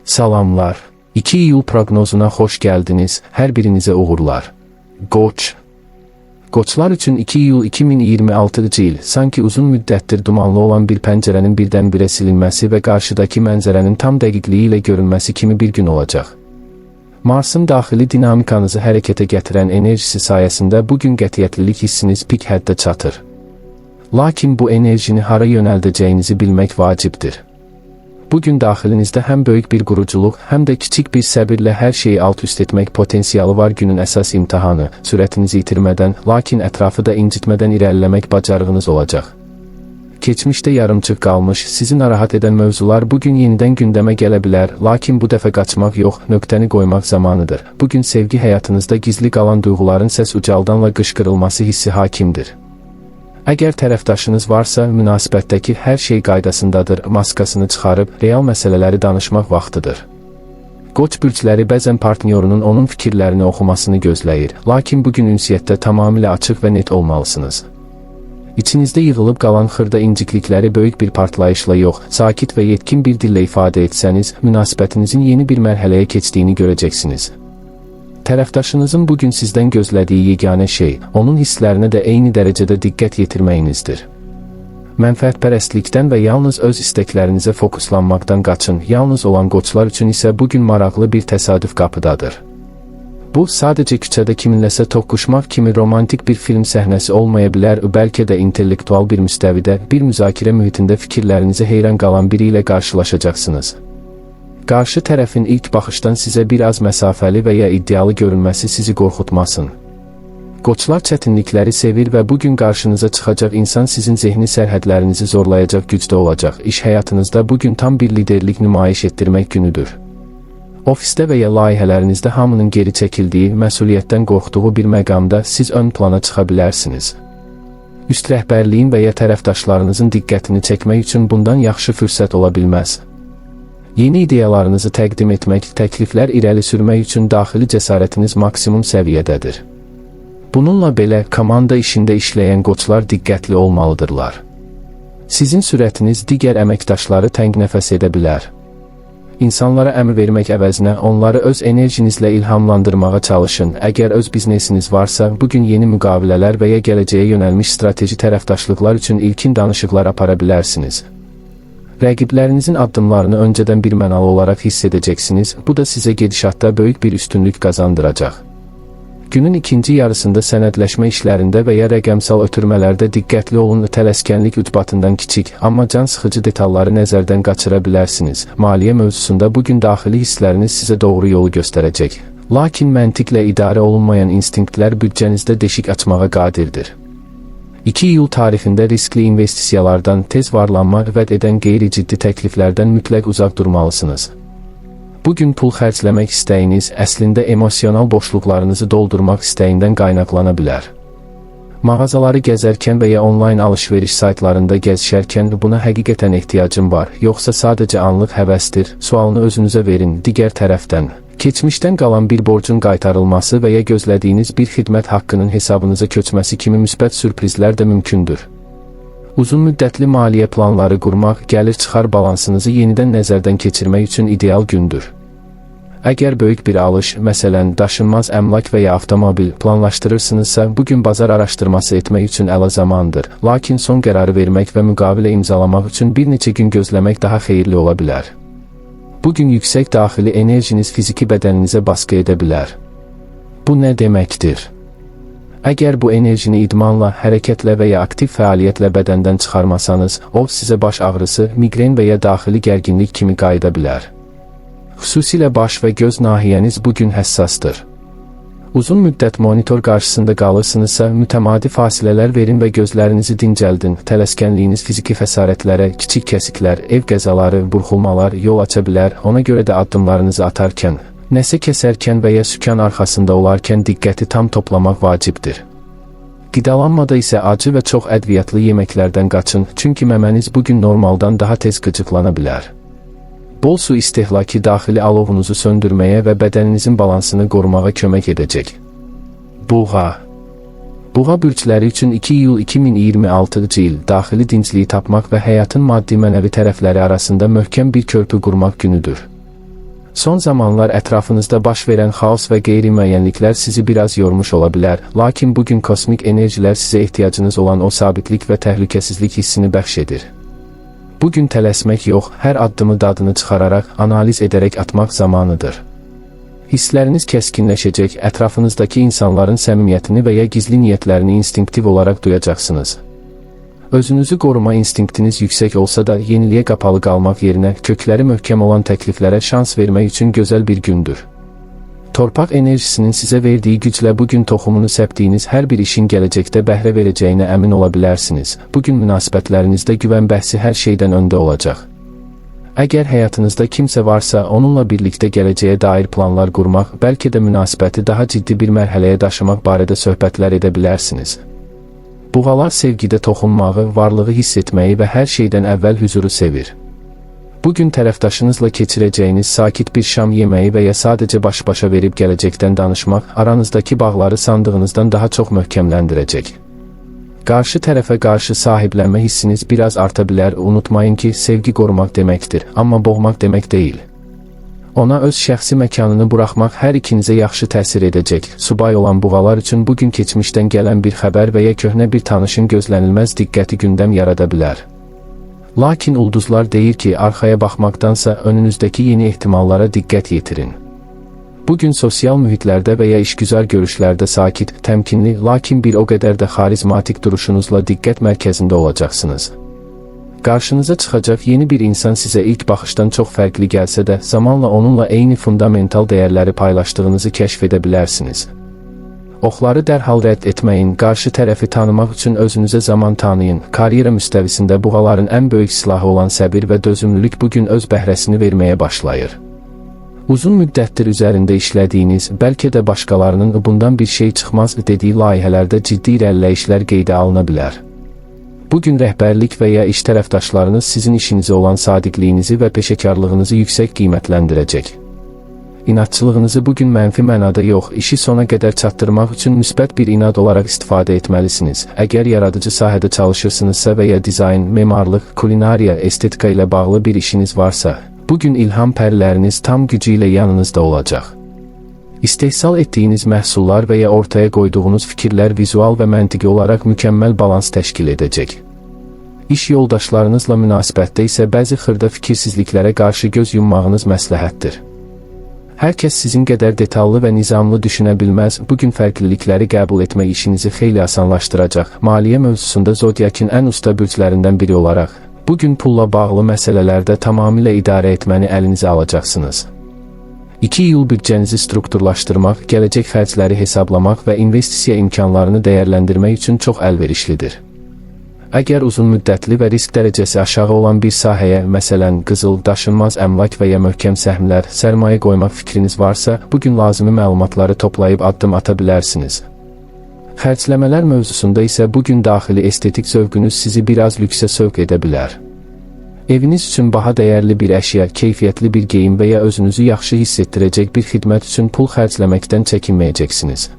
Salamlar. 2 iyul proqnozuna xoş gəldiniz. Hər birinizə uğurlar. Qoç. Qoçlar üçün 2 iyul 2026-cı il sanki uzun müddətdir dumanlı olan bir pəncərənin birdən-birə silinməsi və qarşıdakı mənzərənin tam dəqiqliyi ilə görünməsi kimi bir gün olacaq. Marsın daxili dinamikanızı hərəkətə gətirən enerjisi sayəsində bugün qətiyyətlilik hissiniz pik həddə çatır. Lakin bu enerjini hara yönəldəcəyinizi bilmək vacibdir. Bugün daxilinizdə həm böyük bir quruculuq, həm də kiçik bir səbirlə hər şeyi alt-üst etmək potensialı var. Günün əsas imtahanı, sürətinizi itirmədən, lakin ətrafı da incitmədən irəliləmək bacarığınız olacaq. Keçmişdə yarımçıq qalmış, sizi narahat edən mövzular bugün yenidən gündəmə gələ bilər, lakin bu dəfə qaçmaq yox, nöqtəni qoymaq zamanıdır. Bugün sevgi həyatınızda gizli qalan duyğuların səs ucaldanla qışqırılması hissi hakimdir. Əgər tərəfdaşınız varsa, münasibətdəki hər şey qaydasındadır, maskasını çıxarıb, real məsələləri danışmaq vaxtıdır. Qoç bürcləri bəzən partnyorunun onun fikirlərini oxumasını gözləyir, lakin bugün ünsiyyətdə tamamilə açıq və net olmalısınız. İçinizdə yığılıb qalan xırda inciklikləri böyük bir partlayışla yox, sakit və yetkin bir dillə ifadə etsəniz, münasibətinizin yeni bir mərhələyə keçdiyini görəcəksiniz. Tərəfdaşınızın bugün sizdən gözlədiyi yeganə şey, onun hisslərinə də eyni dərəcədə diqqət yetirməyinizdir. Mənfəətpərəstlikdən və yalnız öz istəklərinizə fokuslanmaqdan qaçın, yalnız olan qoçlar üçün isə bugün maraqlı bir təsadüf qapıdadır. Bu, sadəcə küçədə kiminləsə toqquşmaq kimi romantik bir film səhnəsi olmaya bilər, bəlkə də intellektual bir müstəvidə, bir müzakirə mühitində fikirlərinizə heyran qalan biri ilə qarşılaşacaqsınız. Qarşı tərəfin ilk baxışdan sizə bir az məsafəli və ya iddialı görünməsi sizi qorxutmasın. Qoçlar çətinlikləri sevir və bugün qarşınıza çıxacaq insan sizin zehni sərhədlərinizi zorlayacaq gücdə olacaq. İş həyatınızda bugün tam bir liderlik nümayiş etdirmək günüdür. Ofisdə və ya layihələrinizdə hamının geri çəkildiyi, məsuliyyətdən qorxduğu bir məqamda siz ön plana çıxa bilərsiniz. Üst rəhbərliyin və ya tərəfdaşlarınızın diqqətini çəkmək üçün bundan yaxşı fürsət ola bilməz. Yeni ideyalarınızı təqdim etmək, təkliflər irəli sürmək üçün daxili cəsarətiniz maksimum səviyyədədir. Bununla belə, komanda işində işləyən qoçlar diqqətli olmalıdırlar. Sizin sürətiniz digər əməkdaşları təngnəfəs edə bilər. İnsanlara əmr vermək əvəzinə onları öz enerjinizlə ilhamlandırmağa çalışın. Əgər öz biznesiniz varsa, bugün yeni müqavilələr və ya gələcəyə yönəlmiş strateji tərəfdaşlıqlar üçün ilkin danışıqlar apara bilərsiniz. Rəqiblərinizin addımlarını öncədən birmənalı olaraq hiss edəcəksiniz, bu da sizə gedişatda böyük bir üstünlük qazandıracaq. Günün ikinci yarısında sənədləşmə işlərində və ya rəqəmsal ötürmələrdə diqqətli olun, tələskənlik ucbatından kiçik, amma can sıxıcı detalları nəzərdən qaçıra bilərsiniz. Maliyyə mövzusunda bugün daxili hissləriniz sizə doğru yolu göstərəcək. Lakin məntiqlə idarə olunmayan instinktlər büdcənizdə deşik açmağa qadirdir. 2 iyul tarixində riskli investisiyalardan, tez varlanma vəd edən qeyri-ciddi təkliflərdən mütləq uzaq durmalısınız. Bugün pul xərcləmək istəyiniz əslində emosional boşluqlarınızı doldurmaq istəyindən qaynaqlana bilər. Mağazaları gəzərkən və ya onlayn alış-veriş saytlarında gəzişərkən buna həqiqətən ehtiyacım var, yoxsa sadəcə anlıq həvəsdir, sualını özünüzə verin. Digər tərəfdən, keçmişdən qalan bir borcun qaytarılması və ya gözlədiyiniz bir xidmət haqqının hesabınıza köçməsi kimi müsbət sürprizlər də mümkündür. Uzun müddətli maliyyə planları qurmaq, gəlir-çıxar balansınızı yenidən nəzərdən keçirmək üçün ideal gündür. Əgər böyük bir alış, məsələn, daşınmaz əmlak və ya avtomobil planlaşdırırsınızsa, bugün bazar araşdırması etmək üçün əla zamandır. Lakin son qərarı vermək və müqavilə imzalamaq üçün bir neçə gün gözləmək daha xeyirli ola bilər. Bugün yüksək daxili enerjiniz fiziki bədəninizə baskı edə bilər. Bu nə deməkdir? Əgər bu enerjini idmanla, hərəkətlə və ya aktiv fəaliyyətlə bədəndən çıxarmasanız, o sizə baş ağrısı, miqren və ya daxili gərginlik kimi qayıda bilər. Xüsusilə baş və göz nahiyəniz bugün həssasdır. Uzun müddət monitor qarşısında qalırsınızsa, mütəmadi fasilələr verin və gözlərinizi dincəldin. Tələskənliyiniz fiziki xəsarətlərə, kiçik kəsiklər, ev qəzaları, burxulmalar yol aça bilər. Ona görə də addımlarınızı atarkən, nəsə kəsərkən və ya sükan arxasında olarkən diqqəti tam toplamaq vacibdir. Qidalanmada isə acı və çox ədviyyatlı yeməklərdən qaçın, çünki məməniz bugün normaldan daha tez qıcıqlana bilər. Bol su istehlakı daxili alovunuzu söndürməyə və bədəninizin balansını qorumağa kömək edəcək. Buğa. Buğa bürcləri üçün 2 iyul 2026-cı il daxili dincliyi tapmaq və həyatın maddi-mənəvi tərəfləri arasında möhkəm bir körpü qurmaq günüdür. Son zamanlar ətrafınızda baş verən xaos və qeyri-müəyyənliklər sizi biraz yormuş ola bilər, lakin bugün kosmik enerjilər sizə ehtiyacınız olan o sabitlik və təhlükəsizlik hissini bəxş edir. Bugün tələsmək yox, hər addımı dadını çıxararaq, analiz edərək atmaq zamanıdır. Hissləriniz kəskinləşəcək, ətrafınızdakı insanların səmimiyyətini və ya gizli niyyətlərini instinktiv olaraq duyacaqsınız. Özünüzü qoruma instinktiniz yüksək olsa da, yeniliyə qapalı qalmaq yerinə, kökləri möhkəm olan təkliflərə şans vermək üçün gözəl bir gündür. Torpaq enerjisinin sizə verdiyi güclə bugün toxumunu səpdiyiniz hər bir işin gələcəkdə bəhrə verəcəyinə əmin ola bilərsiniz. Bugün münasibətlərinizdə güvən bəhsi hər şeydən öndə olacaq. Əgər həyatınızda kimsə varsa, onunla birlikdə gələcəyə dair planlar qurmaq, bəlkə də münasibəti daha ciddi bir mərhələyə daşımaq barədə söhbətlər edə bilərsiniz. Buğalar sevgidə toxunmağı, varlığı hiss etməyi və hər şeydən əvvəl huzuru sevir. Bugün tərəfdaşınızla keçirəcəyiniz sakit bir şam yeməyi və ya sadəcə baş-başa verib gələcəkdən danışmaq, aranızdakı bağları sandığınızdan daha çox möhkəmləndirəcək. Qarşı tərəfə qarşı sahiblənmə hissiniz biraz arta bilər, unutmayın ki, sevgi qorumaq deməkdir, amma boğmaq demək deyil. Ona öz şəxsi məkanını buraxmaq hər ikinizə yaxşı təsir edəcək. Subay olan buğalar üçün bugün keçmişdən gələn bir xəbər və ya köhnə bir tanışın gözlənilməz diqqəti gündəm yarada bilər. Lakin ulduzlar deyir ki, arxaya baxmaqdansa önünüzdəki yeni ehtimallara diqqət yetirin. Bugün sosial mühitlərdə və ya işgüzar görüşlərdə sakit, təmkinli, lakin bir o qədər də xarizmatik duruşunuzla diqqət mərkəzində olacaqsınız. Qarşınıza çıxacaq yeni bir insan sizə ilk baxışdan çox fərqli gəlsə də, zamanla onunla eyni fundamental dəyərləri paylaşdığınızı kəşf edə bilərsiniz. Oxları dərhal rədd etməyin, qarşı tərəfi tanımaq üçün özünüzə zaman tanıyın. Karyera müstəvisində buğaların ən böyük silahı olan səbir və dözümlülük bugün öz bəhrəsini verməyə başlayır. Uzun müddətdir üzərində işlədiyiniz, bəlkə də başqalarının bundan bir şey çıxmaz dediyi layihələrdə ciddi irəliləyişlər qeydə alına bilər. Bugün rəhbərlik və ya iş tərəfdaşlarınız sizin işinizə olan sadiqliyinizi və peşəkarlığınızı yüksək qiymətləndirəcək. İnadçılığınızı bugün mənfi mənada yox, işi sona qədər çatdırmaq üçün müsbət bir inad olaraq istifadə etməlisiniz. Əgər yaradıcı sahədə çalışırsınızsa və ya dizayn, memarlıq, kulinariya, estetika ilə bağlı bir işiniz varsa, bugün ilham pərləriniz tam gücü ilə yanınızda olacaq. İstehsal etdiyiniz məhsullar və ya ortaya qoyduğunuz fikirlər vizual və məntiqi olaraq mükəmməl balans təşkil edəcək. İş yoldaşlarınızla münasibətdə isə bəzi xırda fikirsizliklərə qarşı göz yummağınız məsləhətdir. Hər kəs sizin qədər detallı və nizamlı düşünə bilməz, bugün fərqlilikləri qəbul etmək işinizi xeyli asanlaşdıracaq. Maliyyə mövzusunda Zodiakın ən usta bürclərindən biri olaraq, bugün pulla bağlı məsələlərdə tamamilə idarə etməni əlinizə alacaqsınız. 2 iyul büdcənizi strukturlaşdırmaq, gələcək xərcləri hesablamaq və investisiya imkanlarını dəyərləndirmək üçün çox əlverişlidir. Əgər uzun müddətli və risk dərəcəsi aşağı olan bir sahəyə, məsələn, qızıl, daşınmaz əmlak və ya möhkəm səhmlər, sərmayə qoymaq fikriniz varsa, bugün lazımi məlumatları toplayıb addım ata bilərsiniz. Xərcləmələr mövzusunda isə bugün daxili estetik zövqünüz sizi biraz lüksə sövq edə bilər. Eviniz üçün baha dəyərli bir əşya, keyfiyyətli bir geyim və ya özünüzü yaxşı hiss etdirəcək bir xidmət üçün pul xərcləməkdən çəkinməyəcəksiniz.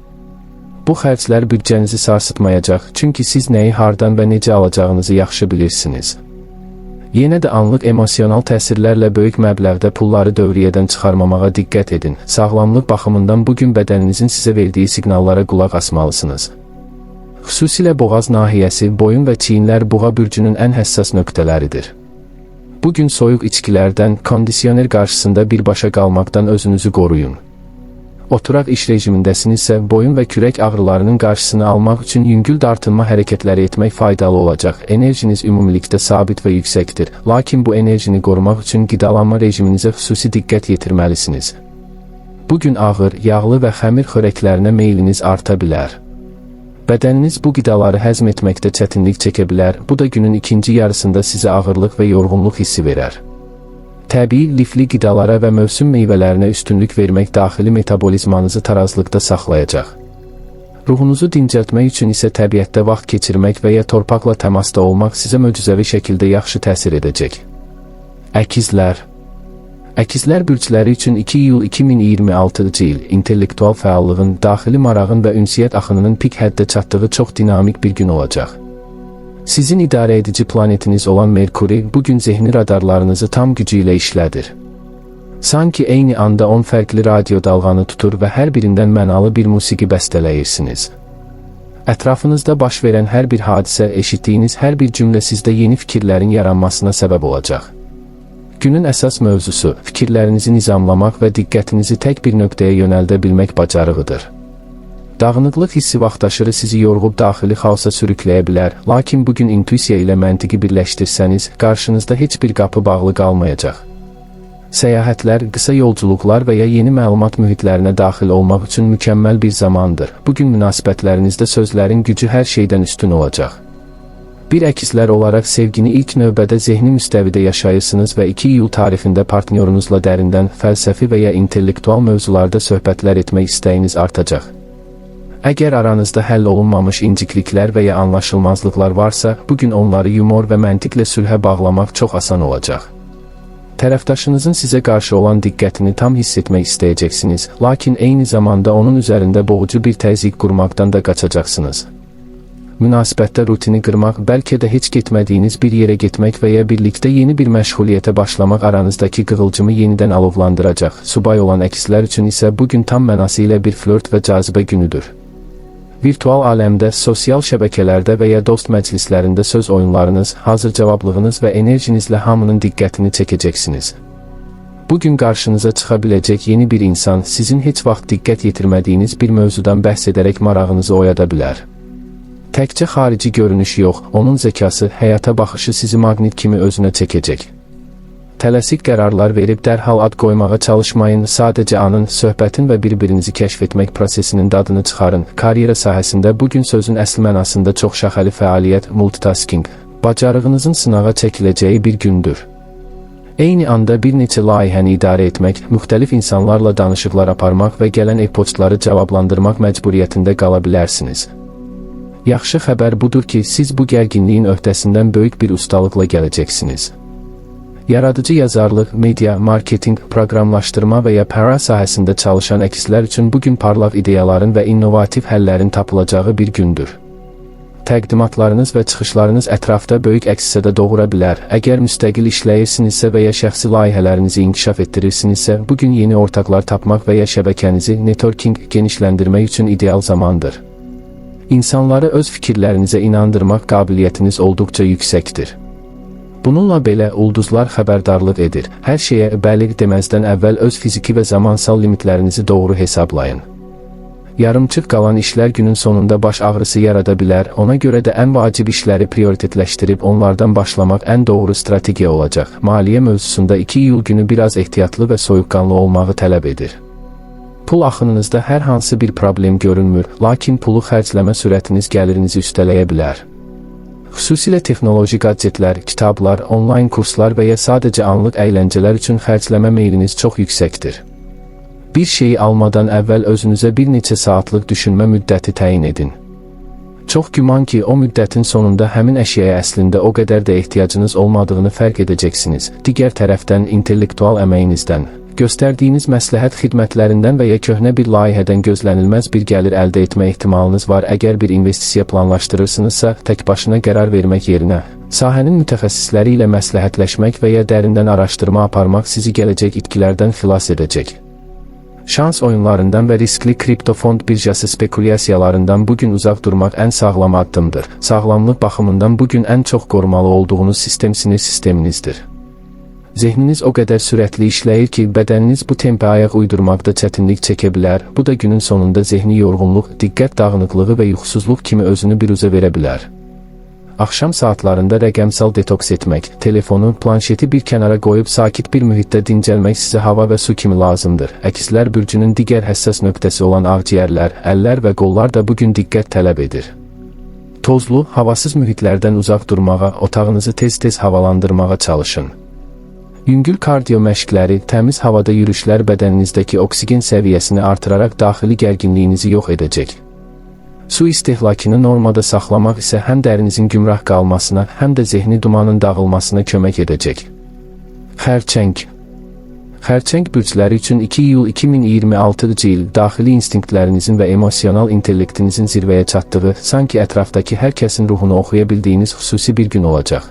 Bu xərclər büdcənizi sarsıtmayacaq, çünki siz nəyi hardan və necə alacağınızı yaxşı bilirsiniz. Yenə də anlıq emosional təsirlərlə böyük məbləğdə pulları dövriyyədən çıxarmamağa diqqət edin. Sağlamlıq baxımından bugün bədəninizin sizə verdiyi siqnallara qulaq asmalısınız. Xüsusilə boğaz nahiyəsi, boyun və çiyinlər buğa bürcünün ən həssas nöqtələridir. Bugün soyuq içkilərdən, kondisioner qarşısında birbaşa qalmaqdan özünüzü qoruyun. Oturaq iş rejimindəsinizsə, boyun və kürək ağrılarının qarşısını almaq üçün yüngül dartınma hərəkətləri etmək faydalı olacaq. Enerjiniz ümumilikdə sabit və yüksəkdir, lakin bu enerjini qorumaq üçün qidalanma rejiminizə xüsusi diqqət yetirməlisiniz. Bugün ağır, yağlı və xəmir xörəklərinə meyliniz arta bilər. Bədəniniz bu qidaları həzm etməkdə çətinlik çəkə bilər, bu da günün ikinci yarısında sizə ağırlıq və yorğunluq hissi verər. Təbii, lifli qidalara və mövsüm meyvələrinə üstünlük vermək daxili metabolizmanızı tarazlıqda saxlayacaq. Ruhunuzu dincəltmək üçün isə təbiətdə vaxt keçirmək və ya torpaqla təmasda olmaq sizə möcüzəvi şəkildə yaxşı təsir edəcək. Əkizlər. Əkizlər bürcləri üçün 2 iyul 2026-cı il intellektual fəallığın, daxili marağın və ünsiyyət axınının pik həddə çatdığı çox dinamik bir gün olacaq. Sizin idarə edici planetiniz olan Merkuri bugün zehni radarlarınızı tam gücü ilə işlədir. Sanki eyni anda 10 fərqli radio dalğanı tutur və hər birindən mənalı bir musiqi bəstələyirsiniz. Ətrafınızda baş verən hər bir hadisə, eşitdiyiniz hər bir cümlə sizdə yeni fikirlərin yaranmasına səbəb olacaq. Günün əsas mövzusu fikirlərinizi nizamlamaq və diqqətinizi tək bir nöqtəyə yönəldə bilmək bacarığıdır. Dağınıqlıq hissi vaxtaşırı sizi yorğub daxili xaosa sürükləyə bilər, lakin bugün intuisiya ilə məntiqi birləşdirsəniz, qarşınızda heç bir qapı bağlı qalmayacaq. Səyahətlər, qısa yolculuqlar və ya yeni məlumat mühitlərinə daxil olmaq üçün mükəmməl bir zamandır. Bugün münasibətlərinizdə sözlərin gücü hər şeydən üstün olacaq. Bir əkizlər olaraq sevgini ilk növbədə zehni müstəvidə yaşayırsınız və 2 iyul tarixində partnyorunuzla dərindən, fəlsəfi və ya intellektual mövzularda söhbətlər etmək istəyiniz artacaq. Əgər aranızda həll olunmamış incikliklər və ya anlaşılmazlıqlar varsa, bugün onları yumor və məntiqlə sülhə bağlamaq çox asan olacaq. Tərəfdaşınızın sizə qarşı olan diqqətini tam hiss etmək istəyəcəksiniz, lakin eyni zamanda onun üzərində boğucu bir təzyiq qurmaqdan da qaçacaqsınız. Münasibətdə rutini qırmaq, bəlkə də heç getmədiyiniz bir yerə getmək və ya birlikdə yeni bir məşğuliyyətə başlamaq aranızdakı qığılcımı yenidən alovlandıracaq. Subay olan əkizlər üçün isə bugün tam mənası ilə bir flört və cazibə günüdür. Virtual aləmdə, sosial şəbəkələrdə və ya dost məclislərində söz oyunlarınız, hazır cavablığınız və enerjinizlə hamının diqqətini çəkəcəksiniz. Bugün qarşınıza çıxa biləcək yeni bir insan sizin heç vaxt diqqət yetirmədiyiniz bir mövzudan bəhs edərək marağınızı oyada bilər. Təkcə xarici görünüş yox, onun zəkası, həyata baxışı sizi maqnit kimi özünə çəkəcək. Tələsik qərarlar verib dərhal ad qoymağa çalışmayın, sadəcə anın, söhbətin və bir-birinizi kəşf etmək prosesinin dadını çıxarın. Karyera sahəsində bugün sözün əsl mənasında çox şaxəli fəaliyyət, multitasking, bacarığınızın sınağa çəkiləcəyi bir gündür. Eyni anda bir neçə layihəni idarə etmək, müxtəlif insanlarla danışıqlar aparmaq və gələn e-postları cavablandırmaq məcburiyyətində qala bilərsiniz. Yaxşı xəbər budur ki, siz bu gərginliyin öhdəsindən böyük bir ustalıqla gələcəksiniz. Yaradıcı yazarlıq, media, marketinq, proqramlaşdırma və ya PR sahəsində çalışan əkizlər üçün bugün parlaq ideyaların və innovativ həllərin tapılacağı bir gündür. Təqdimatlarınız və çıxışlarınız ətrafda böyük əks-səda doğura bilər. Əgər müstəqil işləyirsinizsə və ya şəxsi layihələrinizi inkişaf etdirirsinizsə, bugün yeni ortaqlar tapmaq və ya şəbəkənizi, networking genişləndirmək üçün ideal zamandır. İnsanları öz fikirlərinizə inandırmaq qabiliyyətiniz olduqca yüksəkdir. Bununla belə, ulduzlar xəbərdarlıq edir. Hər şeyə bəli deməzdən əvvəl öz fiziki və zamansal limitlərinizi doğru hesablayın. Yarımçıq qalan işlər günün sonunda baş ağrısı yarada bilər, ona görə də ən vacib işləri prioritetləşdirib onlardan başlamaq ən doğru strategiya olacaq. Maliyyə mövzusunda 2 iyul günü biraz ehtiyatlı və soyuqqanlı olmağı tələb edir. Pul axınınızda hər hansı bir problem görünmür, lakin pulu xərcləmə sürətiniz gəlirinizi üstələyə bilər. Xüsusilə texnoloji gadgetlər, kitablar, onlayn kurslar və ya sadəcə anlıq əyləncələr üçün xərcləmə meyliniz çox yüksəkdir. Bir şeyi almadan əvvəl özünüzə bir neçə saatlıq düşünmə müddəti təyin edin. Çox güman ki, o müddətin sonunda həmin əşyaya əslində o qədər də ehtiyacınız olmadığını fərq edəcəksiniz. Digər tərəfdən, intellektual əməyinizdən, göstərdiyiniz məsləhət xidmətlərindən və ya köhnə bir layihədən gözlənilməz bir gəlir əldə etmə ehtimalınız var. Əgər bir investisiya planlaşdırırsınızsa, tək başına qərar vermək yerinə, sahənin mütəxəssisləri ilə məsləhətləşmək və ya dərindən araşdırma aparmaq sizi gələcək itkilərdən xilas edəcək. Şans oyunlarından və riskli kriptofond birjası spekulyasiyalarından bugün uzaq durmaq ən sağlam addımdır. Sağlamlıq baxımından bugün ən çox qorumalı olduğunuz sistem sinir sisteminizdir. Zehniniz o qədər sürətli işləyir ki, bədəniniz bu tempə ayaq uydurmaqda çətinlik çəkə bilər. Bu da günün sonunda zehni yorğunluq, diqqət dağınıqlığı və yuxusuzluq kimi özünü biruzə verə bilər. Axşam saatlarında rəqəmsal detoks etmək, telefonu, planşeti bir kənara qoyub sakit bir mühitdə dincəlmək sizə hava və su kimi lazımdır. Əkizlər bürcünün digər həssas nöqtəsi olan ağciyərlər, əllər və qollar da bugün diqqət tələb edir. Tozlu, havasız mühitlərdən uzaq durmağa, otağınızı tez-tez havalandırmağa çalışın. Yüngül kardio məşqləri, təmiz havada yürüşlər bədəninizdəki oksigen səviyyəsini artıraraq daxili gərginliyinizi yox edəcək. Su istehlakını normada saxlamaq isə həm dərinizin gümrah qalmasına, həm də zehni dumanın dağılmasına kömək edəcək. Xərçəng. Xərçəng bürcləri üçün 2 iyul 2026-cı il daxili instinktlərinizin və emosional intellektinizin zirvəyə çatdığı, sanki ətrafdakı hər kəsin ruhunu oxuya bildiyiniz xüsusi bir gün olacaq.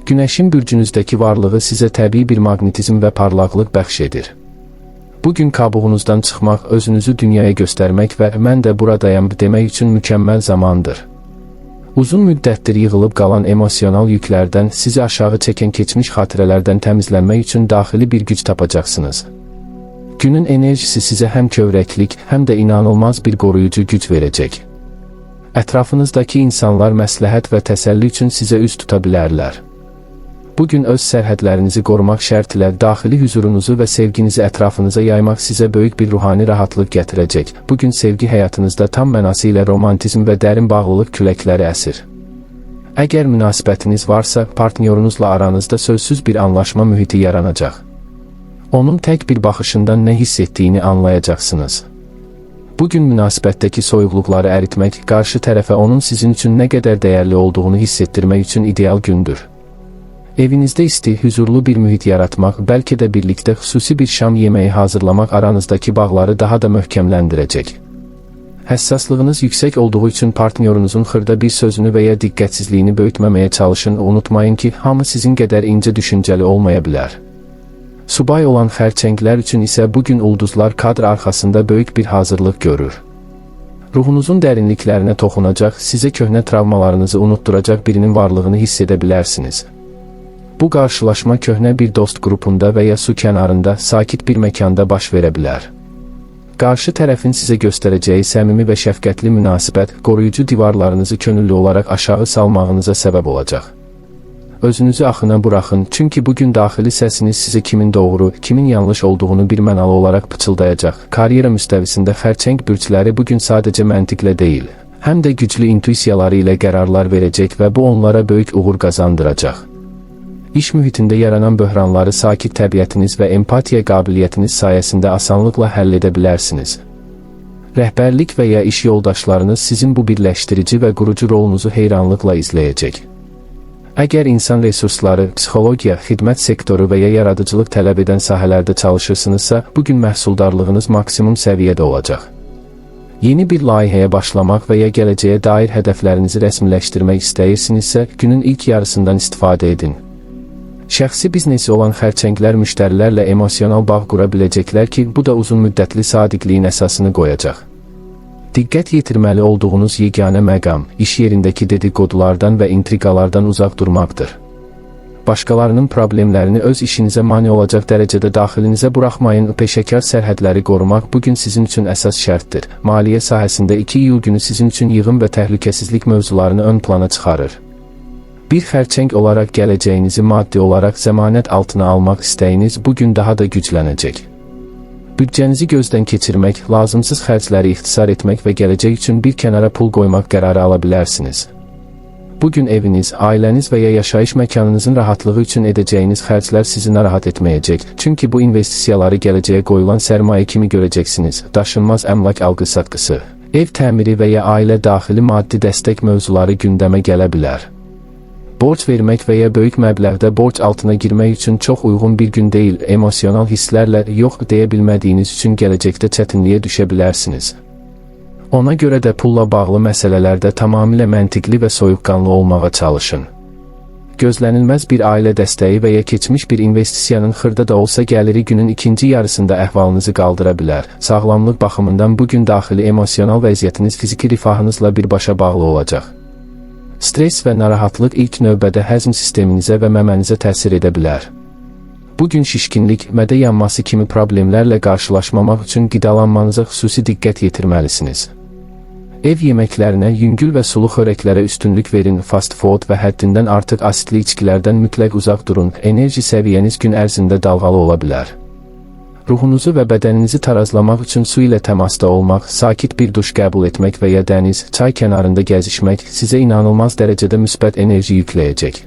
Günəşin bürcünüzdəki varlığı sizə təbii bir maqnetizm və parlaqlıq bəxş edir. Bugün kabuğunuzdan çıxmaq, özünüzü dünyaya göstərmək və mən də buradayam demək üçün mükəmməl zamandır. Uzun müddətdir yığılıb qalan emosional yüklərdən, sizi aşağı çəkən keçmiş xatirələrdən təmizlənmək üçün daxili bir güc tapacaqsınız. Günün enerjisi sizə həm kövrəklik, həm də inanılmaz bir qoruyucu güc verəcək. Ətrafınızdakı insanlar məsləhət və təsəlli üçün sizə üz tuta bilərlər. Bugün öz sərhədlərinizi qorumaq şərt ilə daxili hüzurunuzu və sevginizi ətrafınıza yaymaq sizə böyük bir ruhani rahatlıq gətirəcək. Bugün sevgi həyatınızda tam mənası ilə romantizm və dərin bağlılıq küləkləri əsir. Əgər münasibətiniz varsa, partnyorunuzla aranızda sözsüz bir anlaşma mühiti yaranacaq. Onun tək bir baxışından nə hiss etdiyini anlayacaqsınız. Bugün münasibətdəki soyuqluqları əritmək, qarşı tərəfə onun sizin üçün nə qədər dəyərli olduğunu hiss etdirmək üçün ideal gündür. Evinizdə isti, huzurlu bir mühit yaratmaq, bəlkə də birlikdə xüsusi bir şam yeməyi hazırlamaq aranızdakı bağları daha da möhkəmləndirəcək. Həssaslığınız yüksək olduğu üçün partnyorunuzun xırda bir sözünü və ya diqqətsizliyini böyütməməyə çalışın. Unutmayın ki, hamı sizin qədər incə düşüncəli olmaya bilər. Subay olan xərçənglər üçün isə bugün ulduzlar kadr arxasında böyük bir hazırlıq görür. Ruhunuzun dərinliklərinə toxunacaq, sizə köhnə travmalarınızı unutturacaq birinin varlığını hiss edə bilərsiniz. Bu qarşılaşma köhnə bir dost qrupunda və ya su kənarında, sakit bir məkanda baş verə bilər. Qarşı tərəfin sizə göstərəcəyi səmimi və şəfqətli münasibət, qoruyucu divarlarınızı könüllü olaraq aşağı salmağınıza səbəb olacaq. Özünüzü axına buraxın, çünki bugün daxili səsiniz sizə kimin doğru, kimin yanlış olduğunu birmənalı olaraq pıçıldayacaq. Karyera müstəvisində xərçəng bürcləri bugün sadəcə məntiqlə deyil, həm də güclü intuisiyaları ilə qərarlar verəcək və bu onlara böyük uğur qazandıracaq. İş mühitində yaranan böhranları sakit təbiətiniz və empatiya qabiliyyətiniz sayəsində asanlıqla həll edə bilərsiniz. Rəhbərlik və ya iş yoldaşlarınız sizin bu birləşdirici və qurucu rolunuzu heyranlıqla izləyəcək. Əgər insan resursları, psixologiya, xidmət sektoru və ya yaradıcılıq tələb edən sahələrdə çalışırsınızsa, bugün məhsuldarlığınız maksimum səviyyədə olacaq. Yeni bir layihəyə başlamaq və ya gələcəyə dair hədəflərinizi rəsmiləşdirmək istəyirsinizsə, günün ilk yarısından istifadə edin. Şəxsi biznesi olan xərçənglər müştərilərlə emosional bağ qura biləcəklər ki, bu da uzun müddətli sadiqliyin əsasını qoyacaq. Diqqət yetirməli olduğunuz yeganə məqam, iş yerindəki dedikodulardan və intriqalardan uzaq durmaqdır. Başqalarının problemlərini öz işinizə mane olacaq dərəcədə daxilinizə buraxmayın. Peşəkar sərhədləri qorumaq bugün sizin üçün əsas şərtdir. Maliyyə sahəsində 2 iyul günü sizin üçün yığım və təhlükəsizlik mövzularını ön plana çıxarır. Bir xərçəng olaraq gələcəyinizi maddi olaraq zəmanət altına almaq istəyiniz bugün daha da güclənəcək. Büdcənizi gözdən keçirmək, lazımsız xərcləri ixtisar etmək və gələcək üçün bir kənara pul qoymaq qərarı ala bilərsiniz. Bugün eviniz, ailəniz və ya yaşayış məkanınızın rahatlığı üçün edəcəyiniz xərclər sizi narahat etməyəcək, çünki bu investisiyaları gələcəyə qoyulan sərmayə kimi görəcəksiniz. Daşınmaz əmlak alqı-satqısı, ev təmiri və ya ailə daxili maddi dəstək mövzuları gündəmə gələ bilər. Borc vermək və ya böyük məbləğdə borc altına girmək üçün çox uyğun bir gün deyil. Emosional hisslərlə yox deyə bilmədiyiniz üçün gələcəkdə çətinliyə düşə bilərsiniz. Ona görə də pulla bağlı məsələlərdə tamamilə məntiqli və soyuqqanlı olmağa çalışın. Gözlənilməz bir ailə dəstəyi və ya keçmiş bir investisiyanın xırda da olsa gəliri günün ikinci yarısında əhvalınızı qaldıra bilər. Sağlamlıq baxımından bugün daxili emosional vəziyyətiniz fiziki rifahınızla birbaşa bağlı olacaq. Stres və narahatlıq ilk növbədə həzm sisteminizə və məmənizə təsir edə bilər. Bugün şişkinlik, mədə yanması kimi problemlərlə qarşılaşmamaq üçün qidalanmanıza xüsusi diqqət yetirməlisiniz. Ev yeməklərinə, yüngül və sulu xörəklərə üstünlük verin. Fast food və həddindən artıq asitli içkilərdən mütləq uzaq durun. Enerji səviyyəniz gün ərzində dalğalı ola bilər. Ruhunuzu və bədəninizi tarazlamaq üçün su ilə təmasda olmaq, sakit bir duş qəbul etmək və ya dəniz, çay kənarında gəzişmək sizə inanılmaz dərəcədə müsbət enerji yükləyəcək.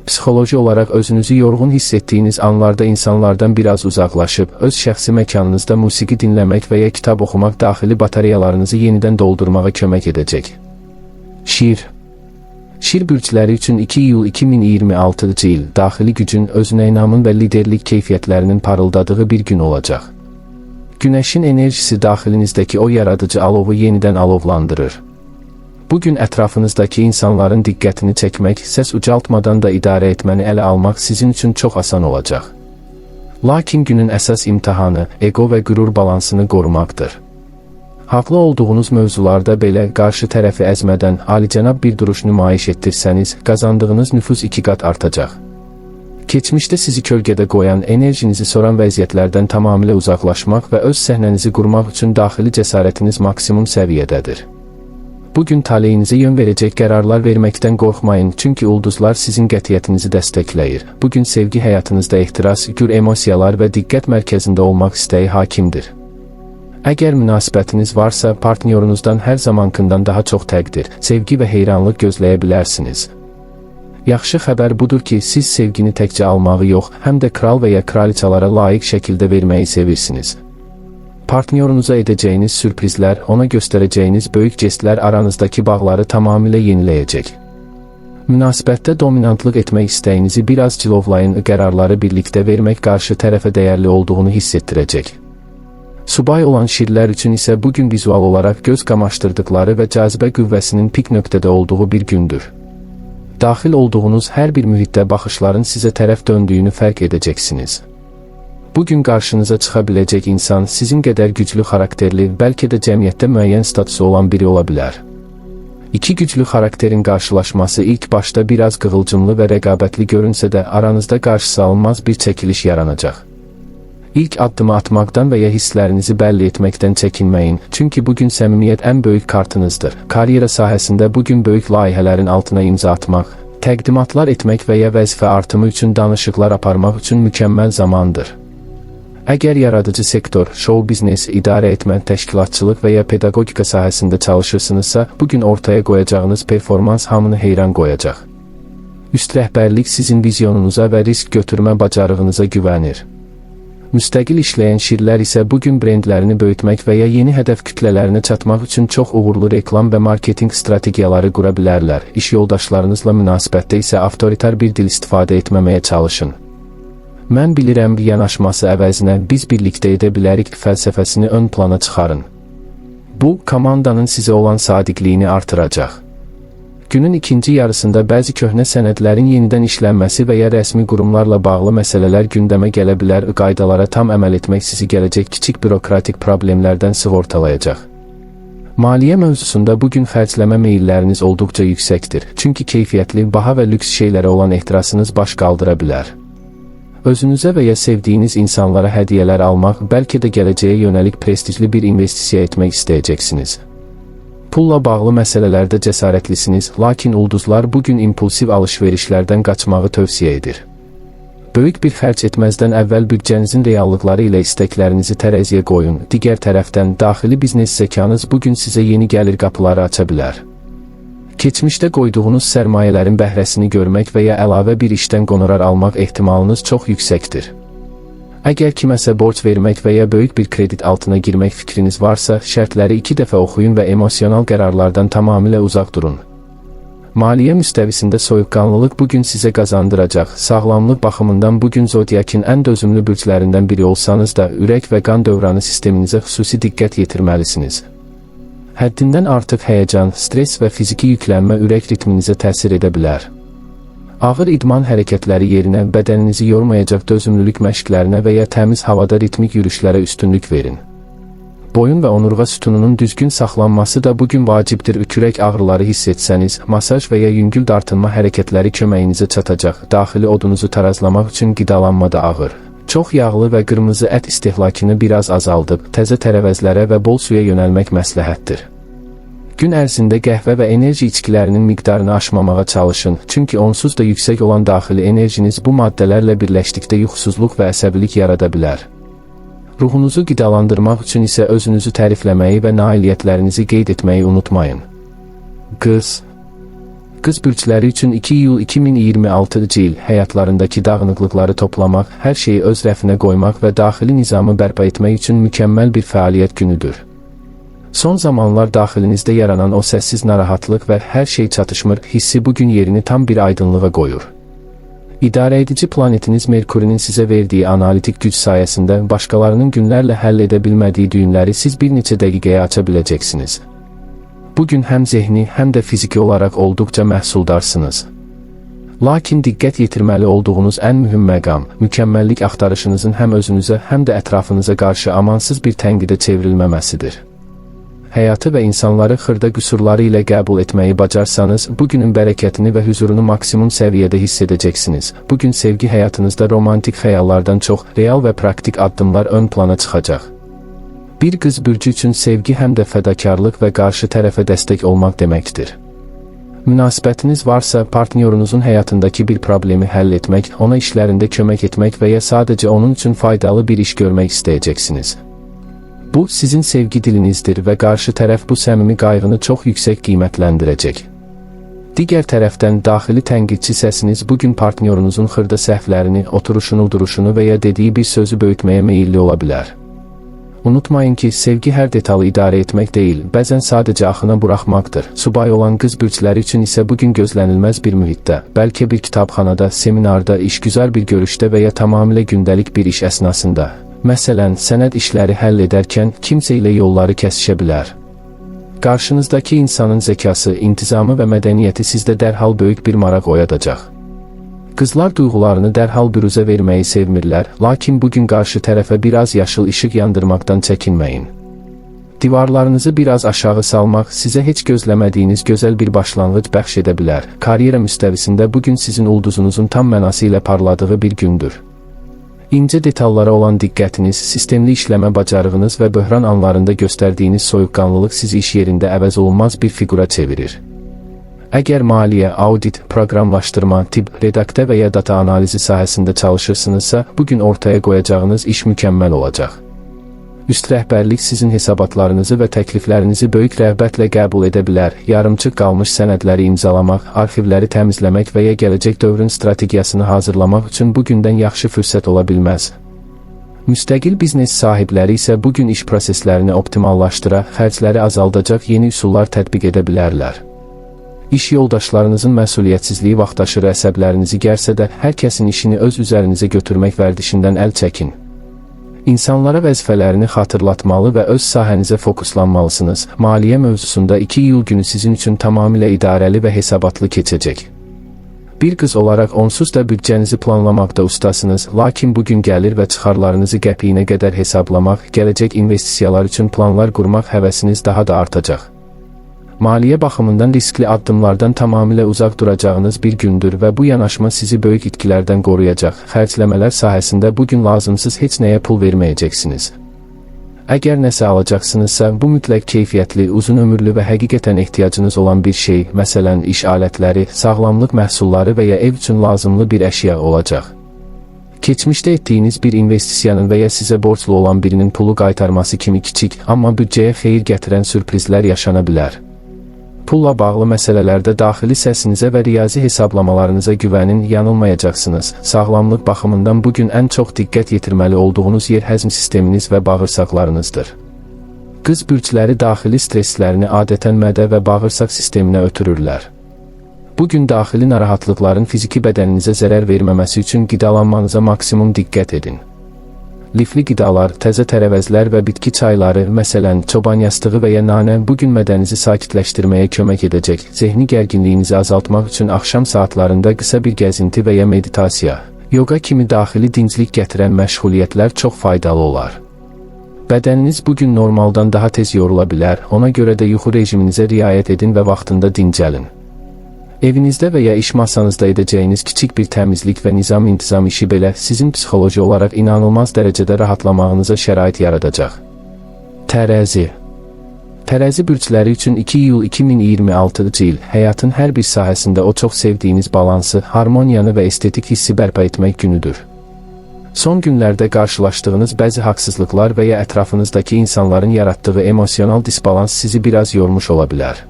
Psixoloji olaraq özünüzü yorğun hiss etdiyiniz anlarda insanlardan biraz uzaqlaşıb, öz şəxsi məkanınızda musiqi dinləmək və ya kitab oxumaq daxili batareyalarınızı yenidən doldurmağa kömək edəcək. Şir bürcləri üçün 2 iyul 2026-cı il daxili gücün, özünə inamın və liderlik keyfiyyətlərinin parıldadığı bir gün olacaq. Günəşin enerjisi daxilinizdəki o yaradıcı alovu yenidən alovlandırır. Bugün ətrafınızdakı insanların diqqətini çəkmək, səs ucaltmadan da idarə etməni ələ almaq sizin üçün çox asan olacaq. Lakin günün əsas imtahanı ego və qürur balansını qorumaqdır. Haqlı olduğunuz mövzularda belə qarşı tərəfi əzmədən alicənab bir duruş nümayiş etdirsəniz, qazandığınız nüfuz 2 qat artacaq. Keçmişdə sizi kölgədə qoyan, enerjinizi soran vəziyyətlərdən tamamilə uzaqlaşmaq və öz səhnənizi qurmaq üçün daxili cəsarətiniz maksimum səviyyədədir. Bugün taleyinizə yön verəcək qərarlar verməkdən qorxmayın, çünki ulduzlar sizin qətiyyətinizi dəstəkləyir. Bugün sevgi həyatınızda ehtiras, gür emosiyalar və diqqət mərkəzində olmaq istəyi hakimdir. Əgər münasibətiniz varsa, partnyorunuzdan hər zamankından daha çox təqdir, sevgi və heyranlıq gözləyə bilərsiniz. Yaxşı xəbər budur ki, siz sevgini təkcə almağı yox, həm də kral və ya kraliçalara layiq şəkildə verməyi sevirsiniz. Partnyorunuza edəcəyiniz sürprizlər, ona göstərəcəyiniz böyük jestlər aranızdakı bağları tamamilə yeniləyəcək. Münasibətdə dominantlıq etmək istəyinizi biraz cilovlayın, qərarları birlikdə vermək qarşı tərəfə dəyərli olduğunu hiss etdirəcək. Subay olan şirlər üçün isə bugün vizual olaraq göz qamaşdırdıqları və cazibə qüvvəsinin pik nöqtədə olduğu bir gündür. Daxil olduğunuz hər bir mühitdə baxışların sizə tərəf döndüyünü fərq edəcəksiniz. Bugün qarşınıza çıxa biləcək insan sizin qədər güclü xarakterli, bəlkə də cəmiyyətdə müəyyən statusu olan biri ola bilər. İki güclü xarakterin qarşılaşması ilk başda biraz qığılcımlı və rəqabətli görünsə də aranızda qarşısı alınmaz bir çəkiliş yaranacaq. İlk addımı atmaqdan və ya hisslərinizi bəlli etməkdən çəkinməyin, çünki bugün səmimiyyət ən böyük kartınızdır. Karyera sahəsində bugün böyük layihələrin altına imza atmaq, təqdimatlar etmək və ya vəzifə artımı üçün danışıqlar aparmaq üçün mükəmməl zamandır. Əgər yaradıcı sektor, şou biznes, idarə etmə, təşkilatçılıq və ya pedaqogika sahəsində çalışırsınızsa, bugün ortaya qoyacağınız performans hamını heyran qoyacaq. Üst rəhbərlik sizin vizyonunuza və risk götürmə bacarığınıza güvənir. Müstəqil işləyən şirlər isə bugün brendlərini böyütmək və ya yeni hədəf kütlələrinə çatmaq üçün çox uğurlu reklam və marketinq strategiyaları qura bilərlər. İş yoldaşlarınızla münasibətdə isə avtoritar bir dil istifadə etməməyə çalışın. Mən bilirəm yanaşması əvəzinə biz birlikdə edə bilərik fəlsəfəsini ön plana çıxarın. Bu, komandanın sizə olan sadiqliyini artıracaq. Günün ikinci yarısında bəzi köhnə sənədlərin yenidən işlənməsi və ya rəsmi qurumlarla bağlı məsələlər gündəmə gələ bilər. Qaydalara tam əməl etmək sizi gələcək kiçik bürokratik problemlərdən sığortalayacaq. Maliyyə mövzusunda bugün xərcləmə meyilləriniz olduqca yüksəkdir, çünki keyfiyyətli, baha və lüks şeylərə olan ehtirasınız baş qaldıra bilər. Özünüzə və ya sevdiyiniz insanlara hədiyyələr almaq, bəlkə də gələcəyə yönəlik prestijli bir investisiya etmək istəyəcəksiniz. Pulla bağlı məsələlərdə cəsarətlisiniz, lakin ulduzlar bugün impulsiv alış-verişlərdən qaçmağı tövsiyə edir. Böyük bir xərc etməzdən əvvəl büdcənizin reallıqları ilə istəklərinizi tərəziyə qoyun. Digər tərəfdən, daxili biznes zəkanız bugün sizə yeni gəlir qapıları aça bilər. Keçmişdə qoyduğunuz sərmayələrin bəhrəsini görmək və ya əlavə bir işdən qonorar almaq ehtimalınız çox yüksəkdir. Əgər kiməsə borc vermək və ya böyük bir kredit altına girmək fikriniz varsa, şərtləri 2 dəfə oxuyun və emosional qərarlardan tamamilə uzaq durun. Maliyyə müstəvisində soyuqqanlılıq bugün sizə qazandıracaq. Sağlamlıq baxımından bugün zodiakin ən dözümlü bürclərindən biri olsanız da, ürək və qan dövranı sisteminizə xüsusi diqqət yetirməlisiniz. Həddindən artıq həyəcan, stres və fiziki yüklənmə ürək ritminizə təsir edə bilər. Ağır idman hərəkətləri yerinə bədəninizi yormayacaq dözümlülük məşqlərinə və ya təmiz havada ritmik yürüşlərə üstünlük verin. Boyun və onurğa sütununun düzgün saxlanması da bugün vacibdir. Kürək ağrıları hiss etsəniz, masaj və ya yüngül dartınma hərəkətləri köməyinizə çatacaq. Daxili odunuzu tarazlamaq üçün qidalanma da ağır, çox yağlı və qırmızı ət istehlakını biraz azaldıb, təzə tərəvəzlərə və bol suya yönəlmək məsləhətdir. Gün ərzində qəhvə və enerji içkilərinin miqdarını aşmamağa çalışın, çünki onsuz da yüksək olan daxili enerjiniz bu maddələrlə birləşdikdə yuxusuzluq və əsəbilik yarada bilər. Ruhunuzu qidalandırmaq üçün isə özünüzü tərifləməyi və nailiyyətlərinizi qeyd etməyi unutmayın. Qız bürcləri üçün 2 iyul 2026-cı il həyatlarındakı dağınıqlıqları toplamaq, hər şeyi öz rəfinə qoymaq və daxili nizamı bərpa etmək üçün mükəmməl bir fəaliyyət günüdür. Son zamanlar daxilinizdə yaranan o səssiz narahatlıq və hər şey çatışmır hissi bugün yerini tam bir aydınlığa qoyur. İdarəedici planetiniz Merkurinin sizə verdiyi analitik güc sayəsində başqalarının günlərlə həll edə bilmədiyi düyünləri siz bir neçə dəqiqəyə aça biləcəksiniz. Bugün həm zehni, həm də fiziki olaraq olduqca məhsuldarsınız. Lakin diqqət yetirməli olduğunuz ən mühüm məqam, mükəmməllik axtarışınızın həm özünüzə, həm də ətrafınıza qarşı amansız bir tənqidə çevrilməməsidir. Həyatı və insanları xırda qüsurları ilə qəbul etməyi bacarsanız, bugünün bərəkətini və huzurunu maksimum səviyyədə hiss edəcəksiniz. Bugün sevgi həyatınızda romantik xəyallardan çox, real və praktik addımlar ön plana çıxacaq. Bir qız bürcü üçün sevgi həm də fədakarlıq və qarşı tərəfə dəstək olmaq deməkdir. Münasibətiniz varsa, partnyorunuzun həyatındakı bir problemi həll etmək, ona işlərində kömək etmək və ya sadəcə onun üçün faydalı bir iş görmək istəyəcəksiniz. Bu, sizin sevgi dilinizdir və qarşı tərəf bu səmimi qayğını çox yüksək qiymətləndirəcək. Digər tərəfdən, daxili tənqidçi səsiniz bugün partnyorunuzun xırda səhvlərini, oturuşunu, duruşunu və ya dediyi bir sözü böyütməyə meyilli ola bilər. Unutmayın ki, sevgi hər detalı idarə etmək deyil, bəzən sadəcə axına buraxmaqdır. Subay olan qız bürcləri üçün isə bugün gözlənilməz bir mühitdə, bəlkə bir kitabxanada, seminarda, işgüzar bir görüşdə və ya tamamilə gündəlik bir iş əsnasında, məsələn, sənəd işləri həll edərkən kimsə ilə yolları kəsişə bilər. Qarşınızdakı insanın zəkası, intizamı və mədəniyyəti sizdə dərhal böyük bir maraq oyadacaq. Qızlar duyğularını dərhal büruzə verməyi sevmirlər, lakin bugün qarşı tərəfə biraz yaşıl işıq yandırmaqdan çəkinməyin. Divarlarınızı biraz aşağı salmaq sizə heç gözləmədiyiniz gözəl bir başlanğıc bəxş edə bilər. Karyera müstəvisində bugün sizin ulduzunuzun tam mənası ilə parladığı bir gündür. İncə detallara olan diqqətiniz, sistemli işləmə bacarığınız və böhran anlarında göstərdiyiniz soyuqqanlılıq sizi iş yerində əvəz olunmaz bir fiqura çevirir. Əgər maliyyə, audit, proqramlaşdırma, tibb, redaktə və ya data analizi sahəsində çalışırsınızsa, bugün ortaya qoyacağınız iş mükəmməl olacaq. Üst rəhbərlik sizin hesabatlarınızı və təkliflərinizi böyük rəğbətlə qəbul edə bilər. Yarımçıq qalmış sənədləri imzalamaq, arxivləri təmizləmək və ya gələcək dövrün strategiyasını hazırlamaq üçün bugündən yaxşı fürsət ola bilməz. Müstəqil biznes sahibləri isə bugün iş proseslərini optimallaşdıra, xərcləri azaldacaq yeni üsullar tətbiq edə bilərlər. İş yoldaşlarınızın məsuliyyətsizliyi vaxtaşırı əsəblərinizi gərsə də, hər kəsin işini öz üzərinizə götürmək vərdişindən əl çəkin. İnsanlara vəzifələrini xatırlatmalı və öz sahənizə fokuslanmalısınız. Maliyyə mövzusunda 2 iyul günü sizin üçün tamamilə idarəli və hesabatlı keçəcək. Bir qız olaraq onsuz da büdcənizi planlamaqda ustasınız, lakin bugün gəlir və çıxarlarınızı qəpiyinə qədər hesablamaq, gələcək investisiyalar üçün planlar qurmaq həvəsiniz daha da artacaq. Maliyyə baxımından riskli addımlardan tamamilə uzaq duracağınız bir gündür və bu yanaşma sizi böyük itkilərdən qoruyacaq. Xərcləmələr sahəsində bugün lazımsız heç nəyə pul verməyəcəksiniz. Əgər nəsə alacaqsınızsa, bu mütləq keyfiyyətli, uzun ömürlü və həqiqətən ehtiyacınız olan bir şey, məsələn, iş alətləri, sağlamlıq məhsulları və ya ev üçün lazımlı bir əşya olacaq. Keçmişdə etdiyiniz bir investisiyanın və ya sizə borclu olan birinin pulu qaytarması kimi kiçik, amma büdcəyə xeyir gətirən sürprizlər yaşana bilər. Pulla bağlı məsələlərdə daxili səsinizə və riyazi hesablamalarınıza güvənin, yanılmayacaqsınız. Sağlamlıq baxımından bugün ən çox diqqət yetirməli olduğunuz yer həzm sisteminiz və bağırsaqlarınızdır. Qız bürcləri daxili stresslərini adətən mədə və bağırsaq sisteminə ötürürlər. Bugün daxili narahatlıqların fiziki bədəninizə zərər verməməsi üçün qidalanmanıza maksimum diqqət edin. Lifli qidalar, təzə tərəvəzlər və bitki çayları, məsələn, çoban yastığı və ya nanə bugün mədənizi sakitləşdirməyə kömək edəcək. Zehni gərginliyinizi azaltmaq üçün axşam saatlarında qısa bir gəzinti və ya meditasiya, yoga kimi daxili dinclik gətirən məşğuliyyətlər çox faydalı olar. Bədəniniz bugün normaldan daha tez yorula bilər, ona görə də yuxu rejiminizə riayət edin və vaxtında dincəlin. Evinizdə və ya iş masanızda edəcəyiniz kiçik bir təmizlik və nizam-intizam işi belə sizin psixoloji olaraq inanılmaz dərəcədə rahatlamağınıza şərait yaradacaq. Tərəzi. Tərəzi bürcləri üçün 2 iyul 2026-cı il həyatın hər bir sahəsində o çox sevdiyiniz balansı, harmoniyanı və estetik hissi bərpa etmək günüdür. Son günlərdə qarşılaşdığınız bəzi haqsızlıqlar və ya ətrafınızdakı insanların yaratdığı emosional disbalans sizi biraz yormuş ola bilər.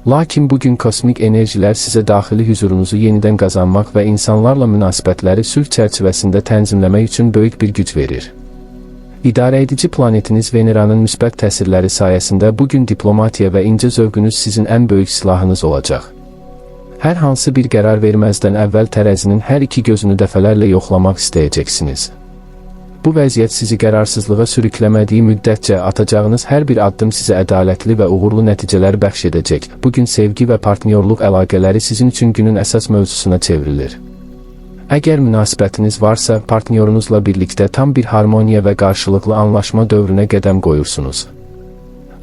Lakin bugün kosmik enerjilər sizə daxili huzurunuzu yenidən qazanmaq və insanlarla münasibətləri sülh çərçivəsində tənzimləmək üçün böyük bir güc verir. İdarəedici planetiniz Veneranın müsbət təsirləri sayəsində bugün diplomatiya və incə zövqünüz sizin ən böyük silahınız olacaq. Hər hansı bir qərar verməzdən əvvəl tərəzinin hər iki gözünü dəfələrlə yoxlamaq istəyəcəksiniz. Bu vəziyyət sizi qərarsızlığa sürükləmədiyi müddətcə atacağınız hər bir addım sizə ədalətli və uğurlu nəticələr bəxş edəcək. Bugün sevgi və partnyorluq əlaqələri sizin üçün günün əsas mövzusuna çevrilir. Əgər münasibətiniz varsa, partnyorunuzla birlikdə tam bir harmoniya və qarşılıqlı anlaşma dövrünə qədəm qoyursunuz.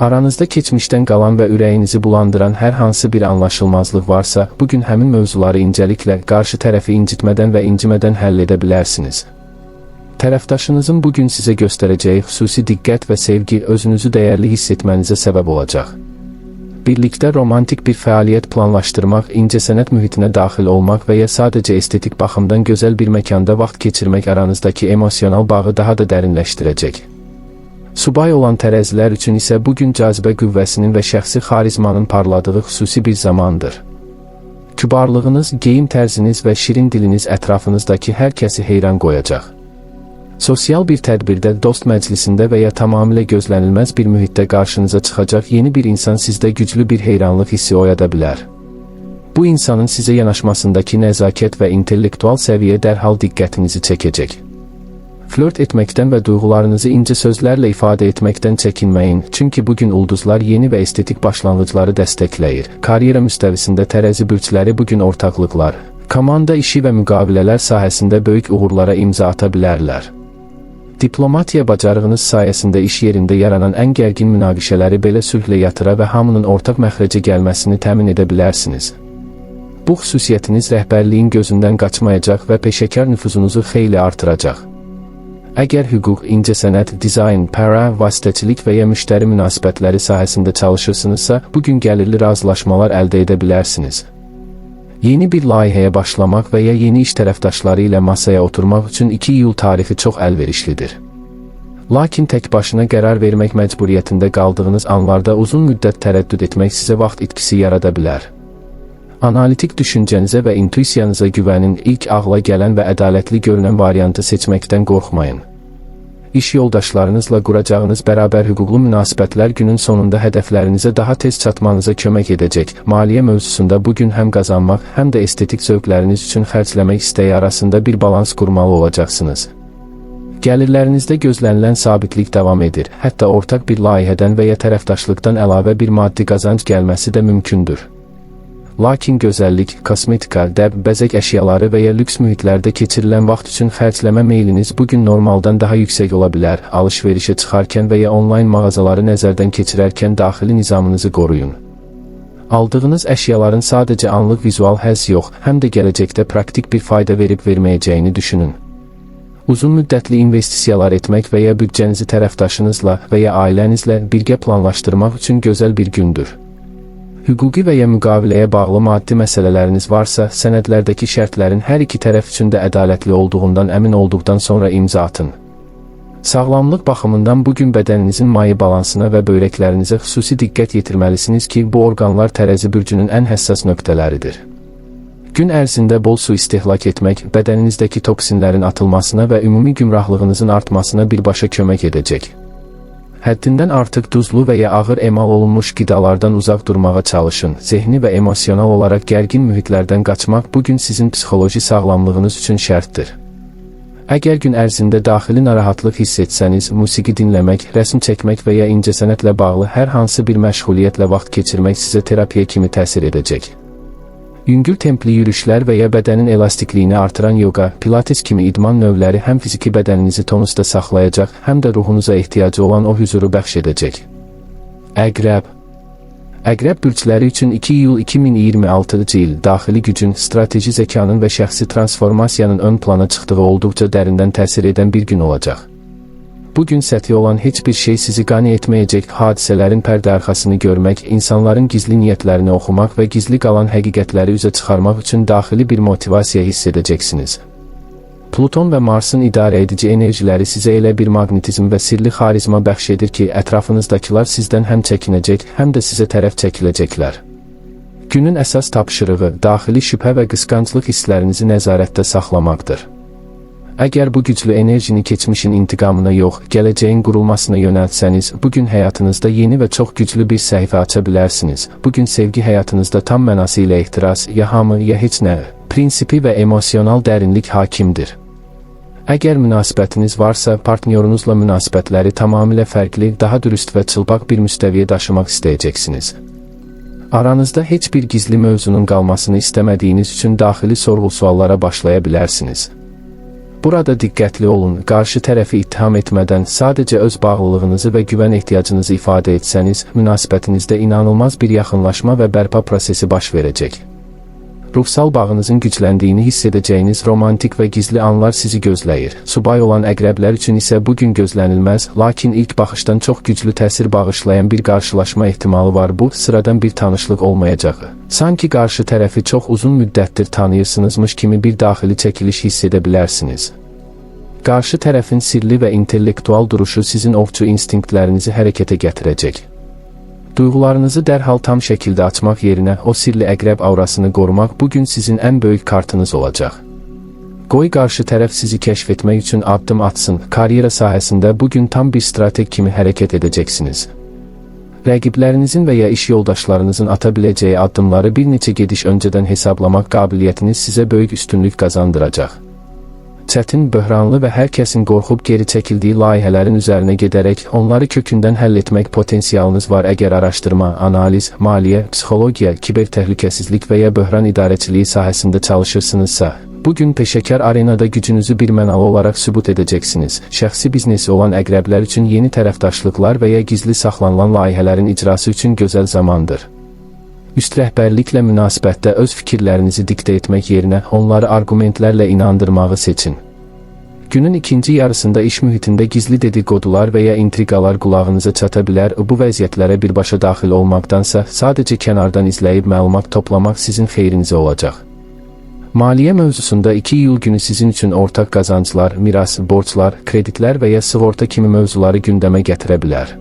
Aranızda keçmişdən qalan və ürəyinizi bulandıran hər hansı bir anlaşılmazlıq varsa, bugün həmin mövzuları incəliklə, qarşı tərəfi incitmədən və incimədən həll edə bilərsiniz. Tərəfdaşınızın bugün sizə göstərəcəyi xüsusi diqqət və sevgi özünüzü dəyərli hiss etmənizə səbəb olacaq. Birlikdə romantik bir fəaliyyət planlaşdırmaq, incəsənət mühitinə daxil olmaq və ya sadəcə estetik baxımdan gözəl bir məkanda vaxt keçirmək aranızdakı emosional bağı daha da dərinləşdirəcək. Subay olan tərəzilər üçün isə bugün cazibə qüvvəsinin və şəxsi xarizmanın parladığı xüsusi bir zamandır. Kübarlığınız, geyim tərziniz və şirin diliniz ətrafınızdakı hər kəsi heyran qoyacaq. Sosial bir tədbirdə, dost məclisində və ya tamamilə gözlənilməz bir mühitdə qarşınıza çıxacaq yeni bir insan sizdə güclü bir heyranlıq hissi oyada bilər. Bu insanın sizə yanaşmasındakı nəzakət və intellektual səviyyə dərhal diqqətinizi çəkəcək. Flört etməkdən və duyğularınızı incə sözlərlə ifadə etməkdən çəkinməyin, çünki bugün ulduzlar yeni və estetik başlanğıcları dəstəkləyir. Karyera müstəvisində tərəzi bürcləri bugün ortaqlıqlar, komanda işi və müqavilələr sahəsində böyük uğurlara imza ata bilərlər. Diplomatiya bacarığınız sayəsində iş yerində yaranan ən gərgin münaqişələri belə sülhlə yatıra və hamının ortaq məxrəcə gəlməsini təmin edə bilərsiniz. Bu xüsusiyyətiniz rəhbərliyin gözündən qaçmayacaq və peşəkar nüfuzunuzu xeyli artıracaq. Əgər hüquq, incəsənət, dizayn, para, vasitəçilik və ya müştəri münasibətləri sahəsində çalışırsınızsa, bugün gəlirli razılaşmalar əldə edə bilərsiniz. Yeni bir layihəyə başlamaq və ya yeni iş tərəfdaşları ilə masaya oturmaq üçün 2 iyul tarixi çox əlverişlidir. Lakin tək başına qərar vermək məcburiyyətində qaldığınız anlarda uzun müddət tərəddüd etmək sizə vaxt itkisi yarada bilər. Analitik düşüncənizə və intuisiyanıza güvənin, ilk ağla gələn və ədalətli görünən variantı seçməkdən qorxmayın. İş yoldaşlarınızla quracağınız bərabər hüquqlu münasibətlər günün sonunda hədəflərinizə daha tez çatmanıza kömək edəcək. Maliyyə mövzusunda bugün həm qazanmaq, həm də estetik zövqləriniz üçün xərcləmək istəyi arasında bir balans qurmalı olacaqsınız. Gəlirlərinizdə gözlənilən sabitlik davam edir, hətta ortaq bir layihədən və ya tərəfdaşlıqdan əlavə bir maddi qazanc gəlməsi də mümkündür. Lakin gözəllik, kosmetika, dəb, bəzək əşyaları və ya lüks mühitlərdə keçirilən vaxt üçün xərcləmə meyliniz bugün normaldan daha yüksək ola bilər. Alış-verişə çıxarkən və ya onlayn mağazaları nəzərdən keçirərkən daxili nizamınızı qoruyun. Aldığınız əşyaların sadəcə anlıq vizual həzz yox, həm də gələcəkdə praktik bir fayda verib-verməyəcəyini düşünün. Uzun müddətli investisiyalar etmək və ya büdcənizi tərəfdaşınızla və ya ailənizlə birgə planlaşdırmaq üçün gözəl bir gündür. Hüquqi və ya müqaviləyə bağlı maddi məsələləriniz varsa, sənədlərdəki şərtlərin hər iki tərəf üçün də ədalətli olduğundan əmin olduqdan sonra imza atın. Sağlamlıq baxımından bugün bədəninizin mayi balansına və böyrəklərinizə xüsusi diqqət yetirməlisiniz ki, bu orqanlar tərəzi bürcünün ən həssas nöqtələridir. Gün ərzində bol su istehlak etmək, bədəninizdəki toksinlərin atılmasına və ümumi gümrahlığınızın artmasına birbaşa kömək edəcək. Həddindən artıq duzlu və ya ağır emal olunmuş qidalardan uzaq durmağa çalışın. Zehni və emosional olaraq gərgin mühitlərdən qaçmaq bugün sizin psixoloji sağlamlığınız üçün şərtdir. Əgər gün ərzində daxili narahatlıq hiss etsəniz, musiqi dinləmək, rəsm çəkmək və ya incəsənətlə bağlı hər hansı bir məşğuliyyətlə vaxt keçirmək sizə terapiya kimi təsir edəcək. Yüngül templi yürüşlər və ya bədənin elastikliyini artıran yoga, pilates kimi idman növləri həm fiziki bədəninizi tonusda saxlayacaq, həm də ruhunuza ehtiyacı olan o hüzuru bəxş edəcək. Əqrəb. Əqrəb bürcləri üçün 2 iyul 2026-cı il daxili gücün, strateji zəkanın və şəxsi transformasiyanın ön plana çıxdığı olduqca dərindən təsir edən bir gün olacaq. Bugün səthi olan heç bir şey sizi qane etməyəcək, hadisələrin pərdə arxasını görmək, insanların gizli niyyətlərini oxumaq və gizli qalan həqiqətləri üzə çıxarmaq üçün daxili bir motivasiya hiss edəcəksiniz. Pluton və Marsın idarə edici enerjiləri sizə elə bir maqnetizm və sirli xarizma bəxş edir ki, ətrafınızdakılar sizdən həm çəkinəcək, həm də sizə tərəf çəkiləcəklər. Günün əsas tapşırığı, daxili şübhə və qısqanclıq hisslərinizi nəzarətdə saxlamaqdır. Əgər bu güclü enerjini keçmişin intiqamına yox, gələcəyin qurulmasına yönəltsəniz, bugün həyatınızda yeni və çox güclü bir səhifə aça bilərsiniz. Bugün sevgi həyatınızda tam mənası ilə ehtiras, ya hamı, ya heç nə, prinsipi və emosional dərinlik hakimdir. Əgər münasibətiniz varsa, partnyorunuzla münasibətləri tamamilə fərqli, daha dürüst və çılpaq bir müstəviyə daşımaq istəyəcəksiniz. Aranızda heç bir gizli mövzunun qalmasını istəmədiyiniz üçün daxili sorğu-suallara başlaya bilərsiniz. Burada diqqətli olun, qarşı tərəfi ittiham etmədən sadəcə öz bağlılığınızı və güvən ehtiyacınızı ifadə etsəniz, münasibətinizdə inanılmaz bir yaxınlaşma və bərpa prosesi baş verəcək. Ruhsal bağınızın gücləndiyini hiss edəcəyiniz romantik və gizli anlar sizi gözləyir. Subay olan əqrəblər üçün isə bugün gözlənilməz, lakin ilk baxışdan çox güclü təsir bağışlayan bir qarşılaşma ehtimalı var. Bu, sıradan bir tanışlıq olmayacağı. Sanki qarşı tərəfi çox uzun müddətdir tanıyırsınızmış kimi bir daxili çəkiliş hiss edə bilərsiniz. Qarşı tərəfin sirli və intellektual duruşu sizin ovçu instinktlərinizi hərəkətə gətirəcək. Duyğularınızı dərhal tam şəkildə açmaq yerinə o sirli əqrəb aurasını qorumaq bugün sizin ən böyük kartınız olacaq. Qoy qarşı tərəf sizi kəşf etmək üçün addım atsın. Karyera sahəsində bugün tam bir strateg kimi hərəkət edəcəksiniz. Rəqiblərinizin və ya iş yoldaşlarınızın ata biləcəyi addımları bir neçə gediş öncədən hesablamaq qabiliyyətiniz sizə böyük üstünlük qazandıracaq. Çətin, böhranlı və hər kəsin qorxub geri çəkildiyi layihələrin üzərinə gedərək onları kökündən həll etmək potensialınız var. Əgər araşdırma, analiz, maliyyə, psixologiya, kiber təhlükəsizlik və ya böhran idarəçiliyi sahəsində çalışırsınızsa, bugün peşəkar arenada gücünüzü birmənalı olaraq sübut edəcəksiniz. Şəxsi biznesi olan əqrəblər üçün yeni tərəfdaşlıqlar və ya gizli saxlanılan layihələrin icrası üçün gözəl zamandır. Üst rəhbərliklə münasibətdə öz fikirlərinizi diktə etmək yerinə onları arqumentlərlə inandırmağı seçin. Günün ikinci yarısında iş mühitində gizli dedikodular və ya intriqalar qulağınıza çata bilər. Bu vəziyyətlərə birbaşa daxil olmaqdansa, sadəcə kənardan izləyib məlumat toplamaq sizin xeyrinizə olacaq. Maliyyə mövzusunda 2 iyul günü sizin üçün ortaq qazanclar, miras, borclar, kreditlər və ya sığorta kimi mövzuları gündəmə gətirə bilər.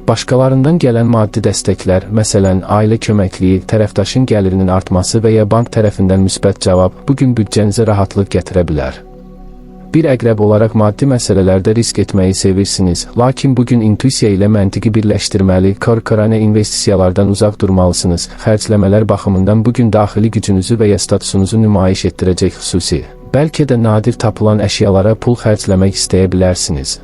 Başqalarından gələn maddi dəstəklər, məsələn, ailə köməkliyi, tərəfdaşın gəlirinin artması və ya bank tərəfindən müsbət cavab, bugün büdcənizə rahatlıq gətirə bilər. Bir əqrəb olaraq maddi məsələlərdə risk etməyi sevirsiniz, lakin bugün intuisiya ilə məntiqi birləşdirməli, korkorane investisiyalardan uzaq durmalısınız. Xərcləmələr baxımından bugün daxili gücünüzü və ya statusunuzu nümayiş etdirəcək xüsusi, bəlkə də nadir tapılan əşyalara pul xərcləmək istəyə bilərsiniz.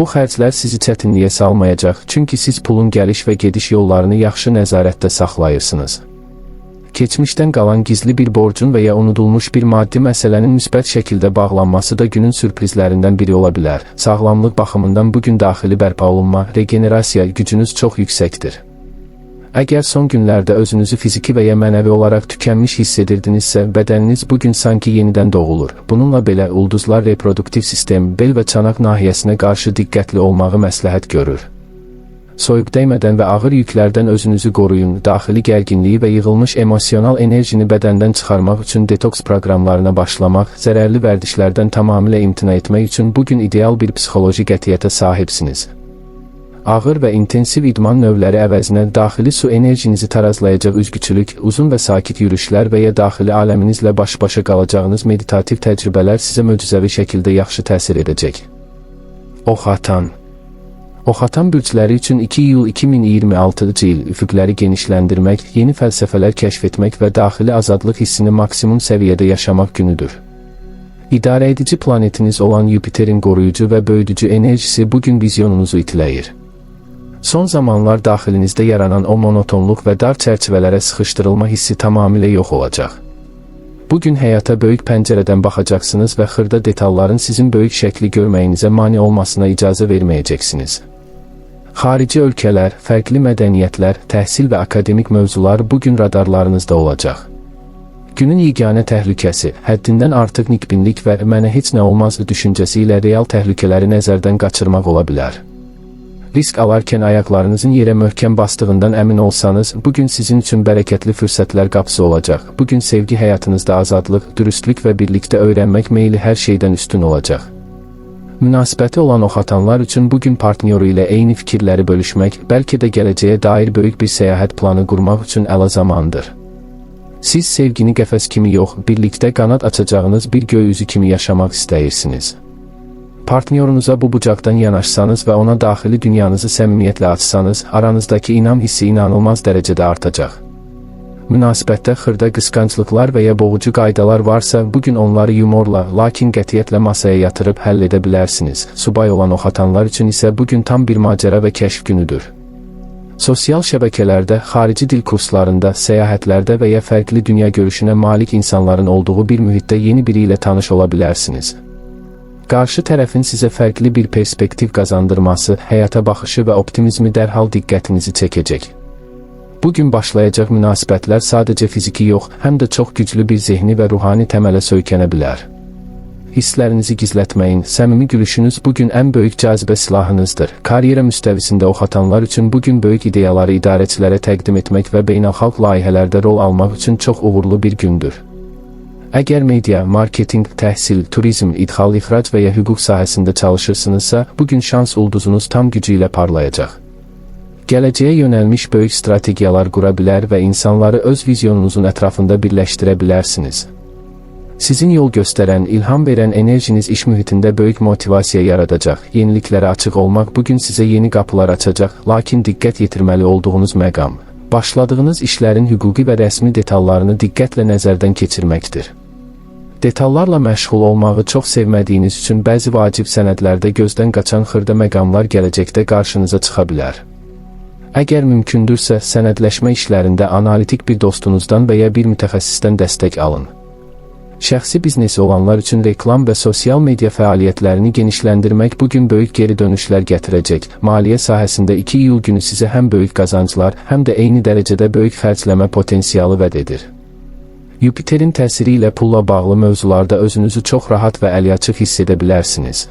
Bu xərclər sizi çətinliyə salmayacaq, çünki siz pulun gəliş və gediş yollarını yaxşı nəzarətdə saxlayırsınız. Keçmişdən qalan gizli bir borcun və ya unudulmuş bir maddi məsələnin müsbət şəkildə bağlanması da günün sürprizlərindən biri ola bilər. Sağlamlıq baxımından bugün daxili bərpa olunma, regenerasiya gücünüz çox yüksəkdir. Əgər son günlərdə özünüzü fiziki və ya mənəvi olaraq tükənmiş hiss edirdinizsə, bədəniniz bugün sanki yenidən doğulur. Bununla belə ulduzlar reproduktiv sistem, bel və çanaq nahiyəsinə qarşı diqqətli olmağı məsləhət görür. Soyuq dəymədən və ağır yüklərdən özünüzü qoruyun. Daxili gərginliyi və yığılmış emosional enerjini bədəndən çıxarmaq üçün detoks proqramlarına başlamaq, zərərli vərdişlərdən tamamilə imtina etmək üçün bugün ideal bir psixoloji qətiyyətə sahibsiniz. Ağır və intensiv idman növləri əvəzinə daxili su enerjinizi tarazlayacaq üzgüçülük, uzun və sakit yürüşlər və ya daxili aləminizlə baş-başa qalacağınız meditativ təcrübələr sizə möcüzəvi şəkildə yaxşı təsir edəcək. Oxatan. Oxatan bürcləri üçün 2 iyul 2026-cı il üfüqləri genişləndirmək, yeni fəlsəfələr kəşf etmək və daxili azadlıq hissini maksimum səviyyədə yaşamaq günüdür. İdarə edici planetiniz olan Yupiterin qoruyucu və böyüdücü enerjisi bugün vizyonunuzu itiləyir. Son zamanlar daxilinizdə yaranan o monotonluq və dar çərçivələrə sıxışdırılma hissi tamamilə yox olacaq. Bugün həyata böyük pəncərədən baxacaqsınız və xırda detalların sizin böyük şəkli görməyinizə mane olmasına icazə verməyəcəksiniz. Xarici ölkələr, fərqli mədəniyyətlər, təhsil və akademik mövzular bugün radarlarınızda olacaq. Günün yeganə təhlükəsi, həddindən artıq nikbinlik və mənə heç nə olmaz düşüncəsi ilə real təhlükələri nəzərdən qaçırmaq ola bilər. Risk alarkən ayaqlarınızın yerə möhkəm bastığından əmin olsanız, bugün sizin üçün bərəkətli fürsətlər qapısı olacaq. Bugün sevgi həyatınızda azadlıq, dürüstlük və birlikdə öyrənmək meyli hər şeydən üstün olacaq. Münasibəti olan oxatanlar üçün bugün partnyoru ilə eyni fikirləri bölüşmək, bəlkə də gələcəyə dair böyük bir səyahət planı qurmaq üçün əla zamandır. Siz sevgini qəfəs kimi yox, birlikdə qanad açacağınız bir göy üzü kimi yaşamaq istəyirsiniz. Partnyorunuza bu bucaqdan yanaşsanız və ona daxili dünyanızı səmimiyyətlə açsanız, aranızdakı inam hissi inanılmaz dərəcədə artacaq. Münasibətdə xırda qısqanclıqlar və ya boğucu qaydalar varsa, bugün onları yumorla, lakin qətiyyətlə masaya yatırıb həll edə bilərsiniz. Subay olan oxatanlar üçün isə bugün tam bir macəra və kəşf günüdür. Sosial şəbəkələrdə, xarici dil kurslarında, səyahətlərdə və ya fərqli dünya görüşünə malik insanların olduğu bir mühitdə yeni biri ilə tanış ola bilərsiniz. Qarşı tərəfin sizə fərqli bir perspektiv qazandırması, həyata baxışı və optimizmi dərhal diqqətinizi çəkəcək. Bugün başlayacaq münasibətlər sadəcə fiziki yox, həm də çox güclü bir zehni və ruhani təmələ söykənə bilər. Hisslərinizi gizlətməyin, səmimi gülüşünüz bugün ən böyük cazibə silahınızdır. Karyera müstəvisində oxatanlar üçün bugün böyük ideyaları idarəçilərə təqdim etmək və beynəlxalq layihələrdə rol almaq üçün çox uğurlu bir gündür. Əgər media, marketinq, təhsil, turizm, idxal-ixrac və ya hüquq sahəsində çalışırsınızsa, bugün şans ulduzunuz tam gücü ilə parlayacaq. Gələcəyə yönəlmiş böyük strategiyalar qura bilər və insanları öz vizyonunuzun ətrafında birləşdirə bilərsiniz. Sizin yol göstərən, ilham verən enerjiniz iş mühitində böyük motivasiya yaradacaq. Yeniliklərə açıq olmaq bugün sizə yeni qapılar açacaq, lakin diqqət yetirməli olduğunuz məqam, başladığınız işlərin hüquqi və rəsmi detallarını diqqətlə nəzərdən keçirməkdir. Detallarla məşğul olmağı çox sevmədiyiniz üçün bəzi vacib sənədlərdə gözdən qaçan xırda məqamlar gələcəkdə qarşınıza çıxa bilər. Əgər mümkündürsə, sənədləşmə işlərində analitik bir dostunuzdan və ya bir mütəxəssisdən dəstək alın. Şəxsi biznesi olanlar üçün reklam və sosial media fəaliyyətlərini genişləndirmək bugün böyük geri dönüşlər gətirəcək. Maliyyə sahəsində 2 iyul günü sizə həm böyük qazanclar, həm də eyni dərəcədə böyük xərcləmə potensialı vəd edir. Yupiterin təsiri ilə pulla bağlı mövzularda özünüzü çox rahat və əliaçıq hiss edə bilərsiniz.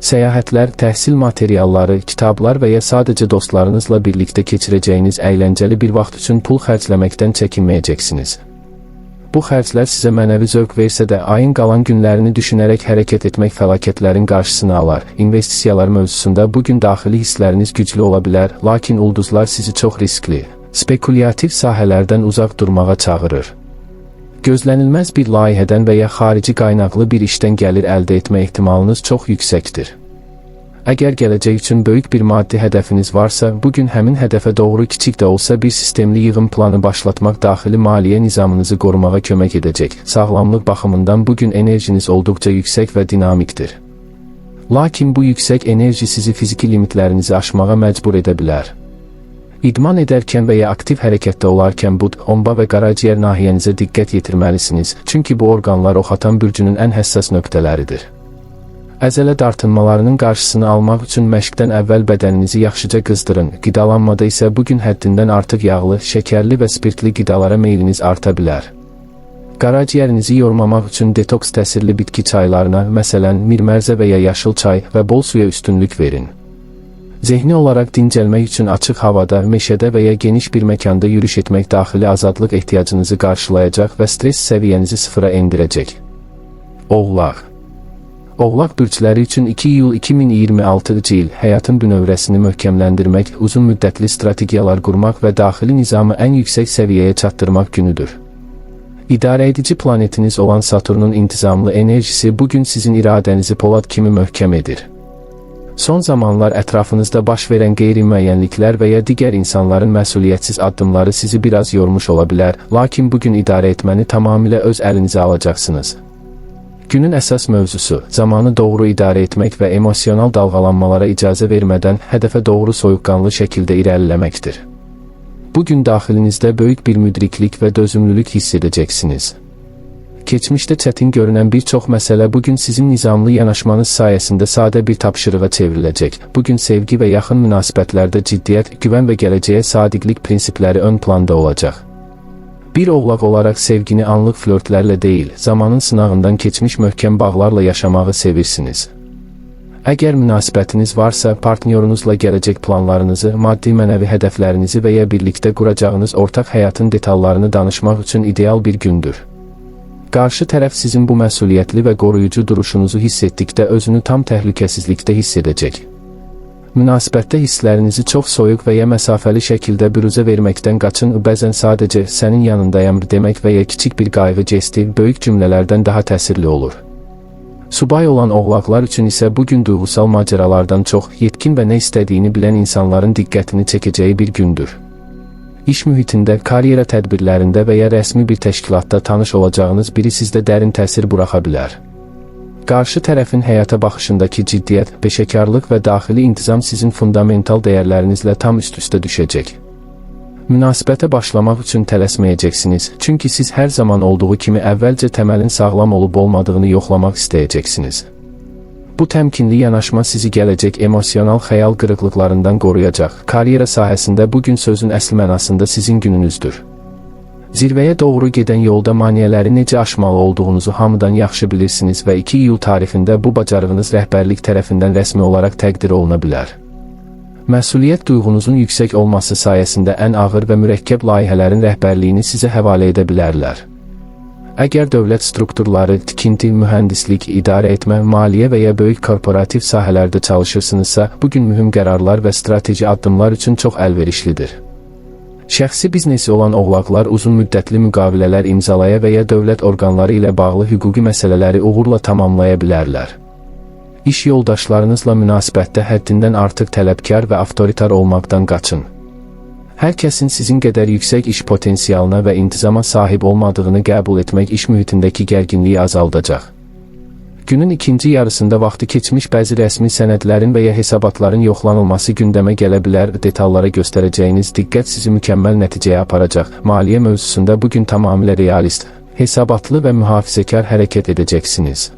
Səyahətlər, təhsil materialları, kitablar və ya sadəcə dostlarınızla birlikdə keçirəcəyiniz əyləncəli bir vaxt üçün pul xərcləməkdən çəkinməyəcəksiniz. Bu xərclər sizə mənəvi zövq versə də, ayın qalan günlərini düşünərək hərəkət etmək fəlakətlərin qarşısını alar. İnvestisiyalar mövzusunda bugün daxili hissləriniz güclü ola bilər, lakin ulduzlar sizi çox riskli, spekulyativ sahələrdən uzaq durmağa çağırır. Gözlənilməz bir layihədən və ya xarici qaynaqlı bir işdən gəlir əldə etmə ehtimalınız çox yüksəkdir. Əgər gələcək üçün böyük bir maddi hədəfiniz varsa, bugün həmin hədəfə doğru kiçik də olsa bir sistemli yığım planı başlatmaq daxili maliyyə nizamınızı qorumağa kömək edəcək. Sağlamlıq baxımından bugün enerjiniz olduqca yüksək və dinamikdir. Lakin bu yüksək enerji sizi fiziki limitlərinizi aşmağa məcbur edə bilər. İdman edərkən və ya aktiv hərəkətdə olarkən bud, omba və qaraciyər nahiyənizə diqqət yetirməlisiniz, çünki bu orqanlar oxatan bürcünün ən həssas nöqtələridir. Əzələ dartınmalarının qarşısını almaq üçün məşqdən əvvəl bədəninizi yaxşıca qızdırın. Qidalanmada isə bugün həddindən artıq yağlı, şəkərli və spirtli qidalara meyliniz arta bilər. Qaraciyərinizi yormamaq üçün detoks təsirli bitki çaylarına, məsələn, mirmərzə və ya yaşıl çay və bol suya üstünlük verin. Zehni olaraq dincəlmək üçün açıq havada, meşədə və ya geniş bir məkanda yürüyüş etmək daxili azadlıq ehtiyacınızı qarşılayacaq və stres səviyyənizi sıfıra endirəcək. Oğlaq. Oğlaq bürcləri üçün 2 iyul 2026-cı il həyatın bünövrəsini möhkəmləndirmək, uzun müddətli strategiyalar qurmaq və daxili nizamı ən yüksək səviyyəyə çatdırmaq günüdür. İdarəedici planetiniz olan Saturnun intizamlı enerjisi bugün sizin iradənizi polad kimi möhkəm edir. Son zamanlar ətrafınızda baş verən qeyri-müəyyənliklər və ya digər insanların məsuliyyətsiz addımları sizi biraz yormuş ola bilər, lakin bugün idarə etməni tamamilə öz əlinizə alacaqsınız. Günün əsas mövzusu, zamanı doğru idarə etmək və emosional dalğalanmalara icazə vermədən hədəfə doğru soyuqqanlı şəkildə irəliləməkdir. Bugün daxilinizdə böyük bir müdriklik və dözümlülük hiss edəcəksiniz. Keçmişdə çətin görünən bir çox məsələ bugün sizin nizamlı yanaşmanız sayəsində sadə bir tapşırığa çevriləcək. Bugün sevgi və yaxın münasibətlərdə ciddiyyət, güvən və gələcəyə sadiqlik prinsipləri ön planda olacaq. Bir oğlaq olaraq sevgini anlıq flörtlərlə deyil, zamanın sınağından keçmiş möhkəm bağlarla yaşamağı sevirsiniz. Əgər münasibətiniz varsa, partnyorunuzla gələcək planlarınızı, maddi-mənəvi hədəflərinizi və ya birlikdə quracağınız ortaq həyatın detallarını danışmaq üçün ideal bir gündür. Qarşı tərəf sizin bu məsuliyyətli və qoruyucu duruşunuzu hiss etdikdə özünü tam təhlükəsizlikdə hiss edəcək. Münasibətdə hisslərinizi çox soyuq və ya məsafəli şəkildə büruzə verməkdən qaçın, bəzən sadəcə sənin yanındayam demək və ya kiçik bir qayğı jesti böyük cümlələrdən daha təsirli olur. Subay olan oğlaqlar üçün isə bugün duyğusal macəralardan çox, yetkin və nə istədiyini bilən insanların diqqətini çəkəcəyi bir gündür. İş mühitində, karyera tədbirlərində və ya rəsmi bir təşkilatda tanış olacağınız biri sizdə dərin təsir buraxa bilər. Qarşı tərəfin həyata baxışındakı ciddiyyət, peşəkarlıq və daxili intizam sizin fundamental dəyərlərinizlə tam üst-üstə düşəcək. Münasibətə başlamaq üçün tələsməyəcəksiniz, çünki siz hər zaman olduğu kimi əvvəlcə təməlin sağlam olub-olmadığını yoxlamaq istəyəcəksiniz. Bu təmkinli yanaşma sizi gələcək emosional xəyal qırıqlıqlarından qoruyacaq. Karyera sahəsində bugün sözün əsl mənasında sizin gününüzdür. Zirvəyə doğru gedən yolda maneələri necə aşmalı olduğunuzu hamıdan yaxşı bilirsiniz və 2 iyul tarixində bu bacarığınız rəhbərlik tərəfindən rəsmi olaraq təqdir oluna bilər. Məsuliyyət duyğunuzun yüksək olması sayəsində ən ağır və mürəkkəb layihələrin rəhbərliyini sizə həvalə edə bilərlər. Əgər dövlət strukturları, tikinti, mühəndislik, idarə etmə, maliyyə və ya böyük korporativ sahələrdə çalışırsınızsa, bugün mühüm qərarlar və strateji addımlar üçün çox əlverişlidir. Şəxsi biznesi olan oğlaqlar uzun müddətli müqavilələr imzalaya və ya dövlət orqanları ilə bağlı hüquqi məsələləri uğurla tamamlaya bilərlər. İş yoldaşlarınızla münasibətdə həddindən artıq tələbkar və avtoritar olmaqdan qaçın. Hər kəsin sizin qədər yüksək iş potensialına və intizama sahib olmadığını qəbul etmək iş mühitindəki gərginliyi azaldacaq. Günün ikinci yarısında vaxtı keçmiş bəzi rəsmi sənədlərin və ya hesabatların yoxlanılması gündəmə gələ bilər. Detallara göstərəcəyiniz diqqət sizi mükəmməl nəticəyə aparacaq. Maliyyə mövzusunda bugün tamamilə realist, hesabatlı və mühafizəkar hərəkət edəcəksiniz.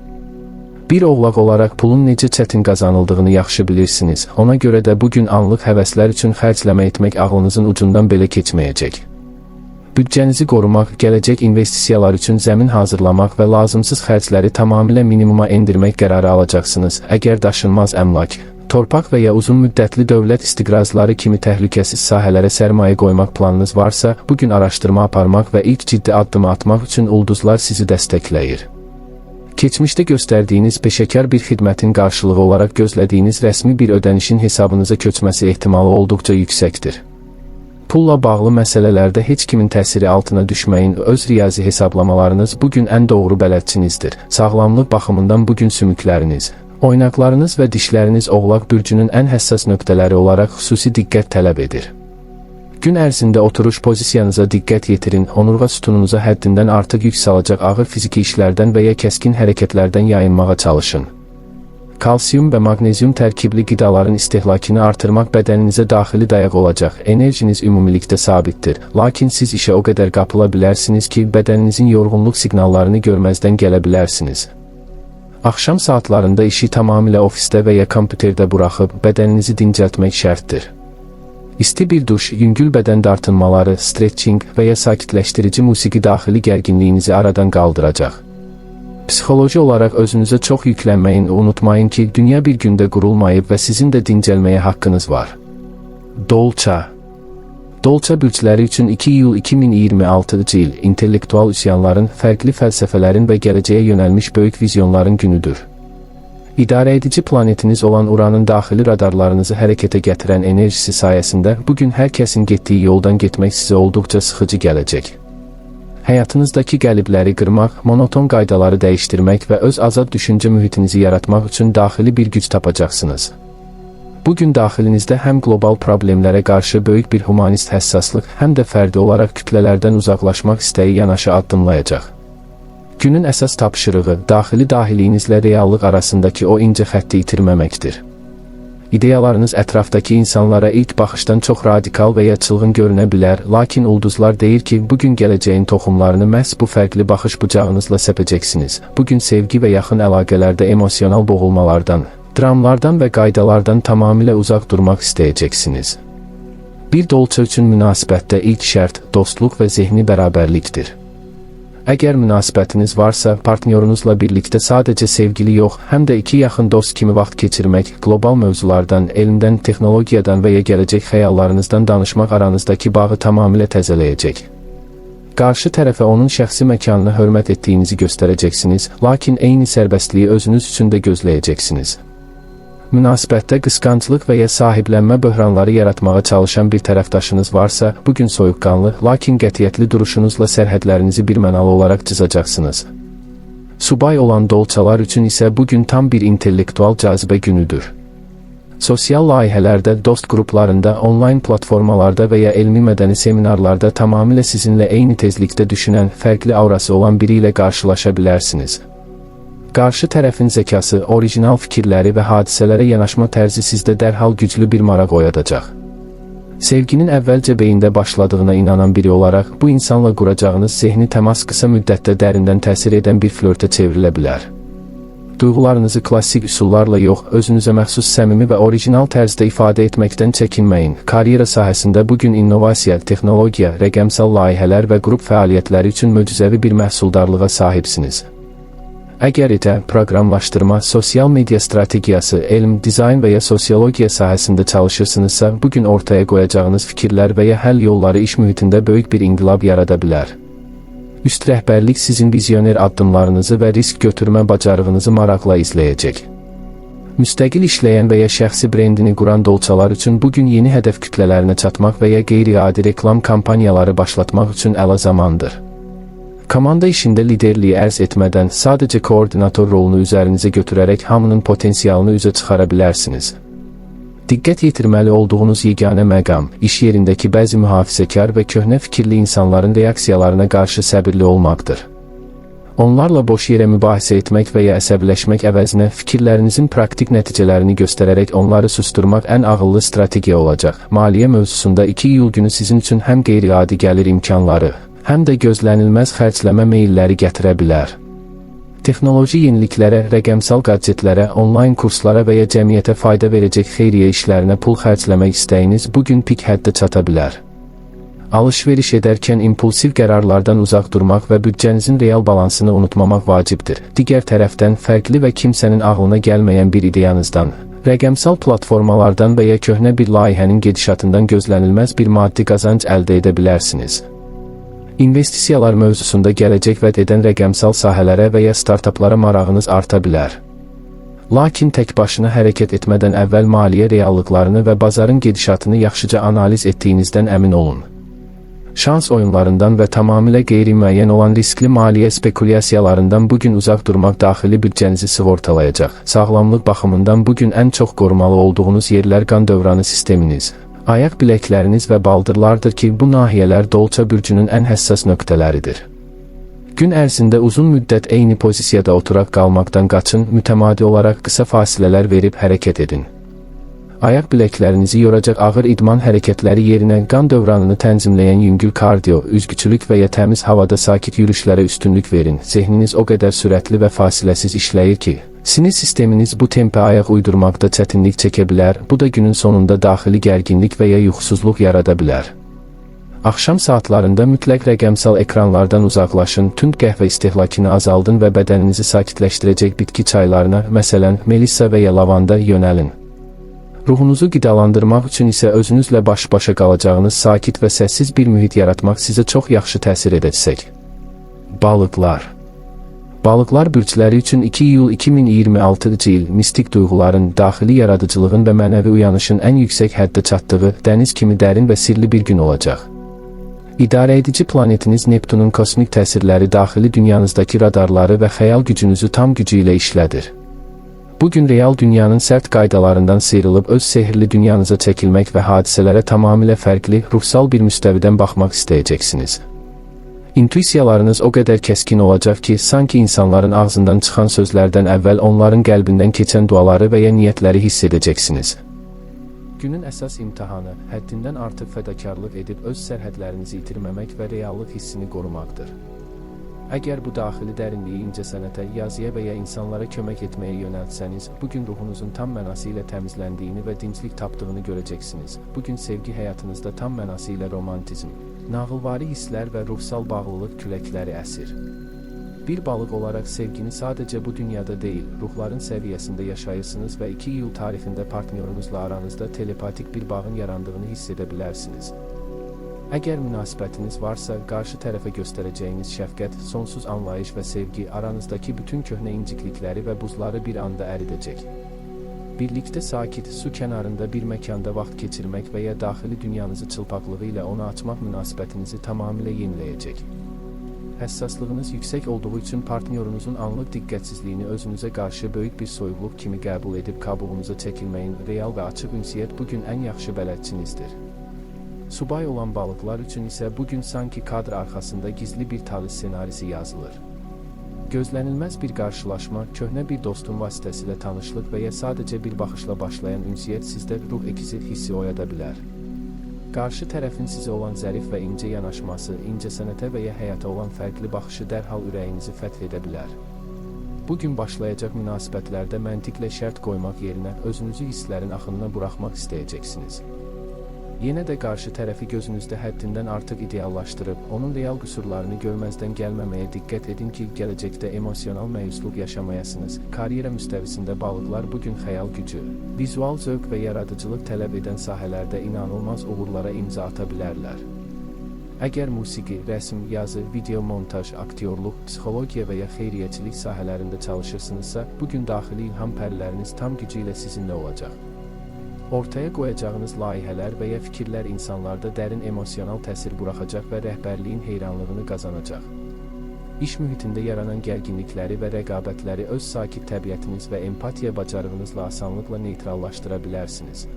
Bir oğlaq olaraq pulun necə çətin qazanıldığını yaxşı bilirsiniz. Ona görə də bugün anlıq həvəslər üçün xərcləmə etmək ağlınızın ucundan belə keçməyəcək. Büdcənizi qorumaq, gələcək investisiyalar üçün zəmin hazırlamaq və lazımsız xərcləri tamamilə minimuma endirmək qərarı alacaqsınız. Əgər daşınmaz əmlak, torpaq və ya uzun müddətli dövlət istiqrazları kimi təhlükəsiz sahələrə sərmayə qoymaq planınız varsa, bugün araşdırma aparmaq və ilk ciddi addımı atmaq üçün ulduzlar sizi dəstəkləyir. Keçmişdə göstərdiyiniz peşəkar bir xidmətin qarşılığı olaraq gözlədiyiniz rəsmi bir ödənişin hesabınıza köçməsi ehtimalı olduqca yüksəkdir. Pulla bağlı məsələlərdə heç kimin təsiri altına düşməyin, öz riyazi hesablamalarınız bugün ən doğru bələdçinizdir. Sağlamlıq baxımından bugün sümükləriniz, oynaqlarınız və dişləriniz Oğlaq bürcünün ən həssas nöqtələri olaraq xüsusi diqqət tələb edir. Gün ərzində oturuş pozisiyanıza diqqət yetirin, onurğa sütununuza həddindən artıq yük salacaq ağır fiziki işlərdən və ya kəskin hərəkətlərdən yayınmağa çalışın. Kalsiyum və maqnezium tərkibli qidaların istehlakını artırmaq bədəninizə daxili dayaq olacaq. Enerjiniz ümumilikdə sabitdir, lakin siz işə o qədər qapıla bilərsiniz ki, bədəninizin yorğunluq siqnallarını görməzdən gələ bilərsiniz. Axşam saatlarında işi tamamilə ofisdə və ya kompüterdə buraxıb, bədəninizi dincəltmək şərtdir. İsti bir duş, yüngül bədən dartınmaları, stretching və ya sakitləşdirici musiqi daxili gərginliyinizi aradan qaldıracaq. Psixoloji olaraq özünüzə çox yüklənməyin, unutmayın ki, dünya bir gündə qurulmayıb və sizin də dincəlməyə haqqınız var. Dolça bürcləri üçün 2 iyul 2026-cı il intellektual üsyanların, fərqli fəlsəfələrin və gələcəyə yönəlmiş böyük vizyonların günüdür. İdarəedici planetiniz olan Uranın daxili radarlarınızı hərəkətə gətirən enerjisi sayəsində bugün hər kəsin getdiyi yoldan getmək sizə olduqca sıxıcı gələcək. Həyatınızdakı qəlibləri qırmaq, monoton qaydaları dəyişdirmək və öz azad düşüncə mühitinizi yaratmaq üçün daxili bir güc tapacaqsınız. Bugün daxilinizdə həm qlobal problemlərə qarşı böyük bir humanist həssaslıq, həm də fərdi olaraq kütlələrdən uzaqlaşmaq istəyi yanaşı addımlayacaq. Günün əsas tapşırığı, daxili dahiliyinizlə reallıq arasındakı o incə xətti itirməməkdir. İdeyalarınız ətrafdakı insanlara ilk baxışdan çox radikal və ya çılğın görünə bilər, lakin ulduzlar deyir ki, bugün gələcəyin toxumlarını məhz bu fərqli baxış bucağınızla səpəcəksiniz. Bugün sevgi və yaxın əlaqələrdə emosional boğulmalardan, dramlardan və qaydalardan tamamilə uzaq durmaq istəyəcəksiniz. Bir dolça üçün münasibətdə ilk şərt dostluq və zehni bərabərlikdir. Əgər münasibətiniz varsa, partnyorunuzla birlikdə sadəcə sevgili yox, həm də 2 yaxın dost kimi vaxt keçirmək, qlobal mövzulardan, elmdən, texnologiyadan və ya gələcək xəyallarınızdan danışmaq aranızdakı bağı tamamilə təzələyəcək. Qarşı tərəfə onun şəxsi məkanına hörmət etdiyinizi göstərəcəksiniz, lakin eyni sərbəstliyi özünüz üçün də gözləyəcəksiniz. Münasibətdə qısqanclıq və ya sahiblənmə böhranları yaratmağa çalışan bir tərəfdaşınız varsa, bugün soyuqqanlı, lakin qətiyyətli duruşunuzla sərhədlərinizi birmənalı olaraq çizəcəksiniz. Subay olan dolçalar üçün isə bugün tam bir intellektual cazibə günüdür. Sosial layihələrdə, dost qruplarında, onlayn platformalarda və ya elmi-mədəni seminarlarda tamamilə sizinlə eyni tezlikdə düşünən, fərqli aurası olan biri ilə qarşılaşa bilərsiniz. Qarşı tərəfin zəkası, orijinal fikirləri və hadisələrə yanaşma tərzi sizdə dərhal güclü bir maraq oyadacaq. Sevginin əvvəlcə beyində başladığına inanan biri olaraq, bu insanla quracağınız zehni təmas qısa müddətdə dərindən təsir edən bir flörtə çevrilə bilər. Duyğularınızı klassik üsullarla yox, özünüzə məxsus səmimi və orijinal tərzdə ifadə etməkdən çəkinməyin. Karyera sahəsində bugün innovasiya, texnologiya, rəqəmsal layihələr və qrup fəaliyyətləri üçün möcüzəvi bir məhsuldarlığa sahibsiniz. Əgər proqramlaşdırma, sosial media strategiyası, elm, dizayn və ya sosiologiya sahəsində çalışırsınızsa, bugün ortaya qoyacağınız fikirlər və ya həll yolları iş mühitində böyük bir inqilab yarada bilər. Üst rəhbərlik sizin vizyoner addımlarınızı və risk götürmə bacarığınızı maraqla izləyəcək. Müstəqil işləyən və ya şəxsi brendini quran dolçalar üçün bugün yeni hədəf kütlələrinə çatmaq və ya qeyri-adi reklam kampanyaları başlatmaq üçün əla zamandır. Komanda işində liderliyi ərz etmədən sadəcə koordinator rolunu üzərinizə götürərək hamının potensialını üzə çıxara bilərsiniz. Diqqət yetirməli olduğunuz yeganə məqam, iş yerindəki bəzi mühafizəkar və köhnə fikirli insanların reaksiyalarına qarşı səbirli olmaqdır. Onlarla boş yerə mübahisə etmək və ya əsəbləşmək əvəzinə fikirlərinizin praktik nəticələrini göstərərək onları susturmaq ən ağıllı strategiya olacaq. Maliyyə mövzusunda 2 iyul günü sizin üçün həm qeyri-adi gəlir imkanları, həm də gözlənilməz xərcləmə meylləri gətirə bilər. Texnoloji yeniliklərə, rəqəmsal gadjetlərə, onlayn kurslara və ya cəmiyyətə fayda verəcək xeyriyyə işlərinə pul xərcləmək istəyiniz bugün pik həddə çata bilər. Alış-veriş edərkən impulsiv qərarlardan uzaq durmaq və büdcənizin real balansını unutmamaq vacibdir. Digər tərəfdən, fərqli və kimsənin ağlına gəlməyən bir ideyanızdan, rəqəmsal platformalardan və ya köhnə bir layihənin gedişatından gözlənilməz bir maddi qazanc əldə edə bilərsiniz. İnvestisiyalar mövzusunda gələcək vəd edən rəqəmsal sahələrə və ya startaplara marağınız arta bilər. Lakin tək başına hərəkət etmədən əvvəl maliyyə reallıqlarını və bazarın gedişatını yaxşıca analiz etdiyinizdən əmin olun. Şans oyunlarından və tamamilə qeyri-müəyyən olan riskli maliyyə spekulyasiyalarından bugün uzaq durmaq daxili büdcənizi sığortalayacaq. Sağlamlıq baxımından bugün ən çox qorumalı olduğunuz yerlər qan dövranı sisteminiz, ayaq biləkləriniz və baldırlardır ki, bu nahiyələr dolça bürcünün ən həssas nöqtələridir. Gün ərzində uzun müddət eyni pozisiyada oturaq qalmaqdan qaçın, mütəmadi olaraq qısa fasilələr verib hərəkət edin. Ayaq biləklərinizi yoracaq ağır idman hərəkətləri yerinə qan dövranını tənzimləyən yüngül kardio, üzgüçülük və ya təmiz havada sakit yürüşlərə üstünlük verin. Zehniniz o qədər sürətli və fasiləsiz işləyir ki, sinir sisteminiz bu tempə ayaq uydurmaqda çətinlik çəkə bilər, bu da günün sonunda daxili gərginlik və ya yuxusuzluq yarada bilər. Axşam saatlarında mütləq rəqəmsal ekranlardan uzaqlaşın, tünd qəhvə istehlakını azaldın və bədəninizi sakitləşdirəcək bitki çaylarına, məsələn, melissa və ya lavanda yönəlin. Ruhunuzu qidalandırmaq üçün isə özünüzlə baş-başa qalacağınız sakit və səssiz bir mühit yaratmaq sizə çox yaxşı təsir edəcək. Balıqlar. Balıqlar bürcləri üçün 2 iyul 2026-cı il mistik duyğuların, daxili yaradıcılığın və mənəvi uyanışın ən yüksək həddə çatdığı, dəniz kimi dərin və sirli bir gün olacaq. İdarəedici planetiniz Neptunun kosmik təsirləri daxili dünyanızdakı radarları və xəyal gücünüzü tam gücü ilə işlədir. Bugün real dünyanın sərt qaydalarından sıyrılıb öz sehirli dünyanıza çəkilmək və hadisələrə tamamilə fərqli, ruhsal bir müstəvidən baxmaq istəyəcəksiniz. İntuisiyalarınız o qədər kəskin olacaq ki, sanki insanların ağzından çıxan sözlərdən əvvəl onların qəlbindən keçən duaları və ya niyyətləri hiss edəcəksiniz. Günün əsas imtahanı, həddindən artıq fədakarlıq edib öz sərhədlərinizi itirməmək və reallıq hissini qorumaqdır. Əgər bu daxili dərinliyi incəsənətə, yazıya və ya insanlara kömək etməyə yönəltsəniz, bugün ruhunuzun tam mənası ilə təmizləndiyini və dinclik tapdığını görəcəksiniz. Bugün sevgi həyatınızda tam mənası ilə romantizm, nağılvari hisslər və ruhsal bağlılıq küləkləri əsir. Bir balıq olaraq sevgini sadəcə bu dünyada deyil, ruhların səviyyəsində yaşayırsınız və 2 iyul tarixində partnyorunuzla aranızda telepatik bir bağın yarandığını hiss edə bilərsiniz. Əgər münasibətiniz varsa, qarşı tərəfə göstərəcəyiniz şəfqət, sonsuz anlayış və sevgi aranızdakı bütün köhnə inciklikləri və buzları bir anda əridəcək. Birlikdə sakit, su kənarında bir məkanda vaxt keçirmək və ya daxili dünyanızı çılpaqlığı ilə ona açmaq münasibətinizi tamamilə yeniləyəcək. Həssaslığınız yüksək olduğu üçün partnyorunuzun anlıq diqqətsizliyini özünüzə qarşı böyük bir soyuqluq kimi qəbul edib kabuğunuza çəkilməyin. Real və açıq ünsiyyət bugün ən yaxşı bələdçinizdir. Subay olan balıqlar üçün isə bugün sanki kadr arxasında gizli bir talih ssenarisi yazılır. Gözlənilməz bir qarşılaşma, köhnə bir dostun vasitəsilə tanışlıq və ya sadəcə bir baxışla başlayan ünsiyyət sizdə ruh ekizi hissi oyada bilər. Qarşı tərəfin sizə olan zərif və incə yanaşması, incəsənətə və ya həyata olan fərqli baxışı dərhal ürəyinizi fəth edə bilər. Bugün başlayacaq münasibətlərdə məntiqlə şərt qoymaq yerinə özünüzü hisslərin axınına buraxmaq istəyəcəksiniz. Yenə də qarşı tərəfi gözünüzdə həddindən artıq ideallaşdırıb, onun real qüsurlarını görməzdən gəlməməyə diqqət edin ki, gələcəkdə emosional məyusluq yaşamayasınız. Karyera müstəvisində balıqlar bugün xəyal gücü, vizual zövq və yaradıcılıq tələb edən sahələrdə inanılmaz uğurlara imza ata bilərlər. Əgər musiqi, rəsm, yazı, video montaj, aktyorluq, psixologiya və ya xeyriyyəçilik sahələrində çalışırsınızsa, bugün daxili ilham pərləriniz tam gücü ilə sizinlə olacaq. Ortaya qoyacağınız layihələr və ya fikirlər insanlarda dərin emosional təsir buraxacaq və rəhbərliyin heyranlığını qazanacaq. İş mühitində yaranan gərginlikləri və rəqabətləri öz sakit təbiətiniz və empatiya bacarığınızla asanlıqla neytrallaşdıra bilərsiniz.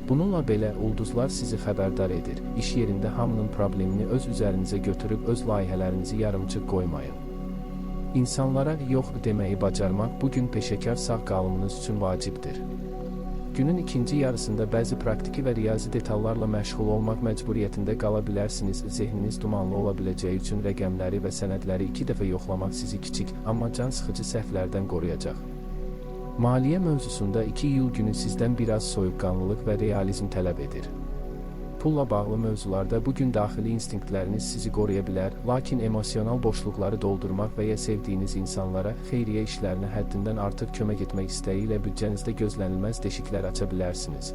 Bununla belə, ulduzlar sizi xəbərdar edir. İş yerində hamının problemini öz üzərinizə götürüb öz layihələrinizi yarımçıq qoymayın. İnsanlara yox deməyi bacarmaq bugün peşəkar sağ qalımınız üçün vacibdir. Günün ikinci yarısında bəzi praktiki və riyazi detallarla məşğul olmaq məcburiyyətində qala bilərsiniz. Zehniniz dumanlı ola biləcəyi üçün rəqəmləri və sənədləri 2 dəfə yoxlamaq sizi kiçik, amma can sıxıcı səhvlərdən qoruyacaq. Maliyyə mövzusunda 2 iyul günü sizdən biraz soyuqqanlılıq və realizm tələb edir. Pulla bağlı mövzularda bugün daxili instinktləriniz sizi qoruya bilər, lakin emosional boşluqları doldurmaq və ya sevdiyiniz insanlara, xeyriyyə işlərinə həddindən artıq kömək etmək istəyi ilə büdcənizdə gözlənilməz deşiklər aça bilərsiniz.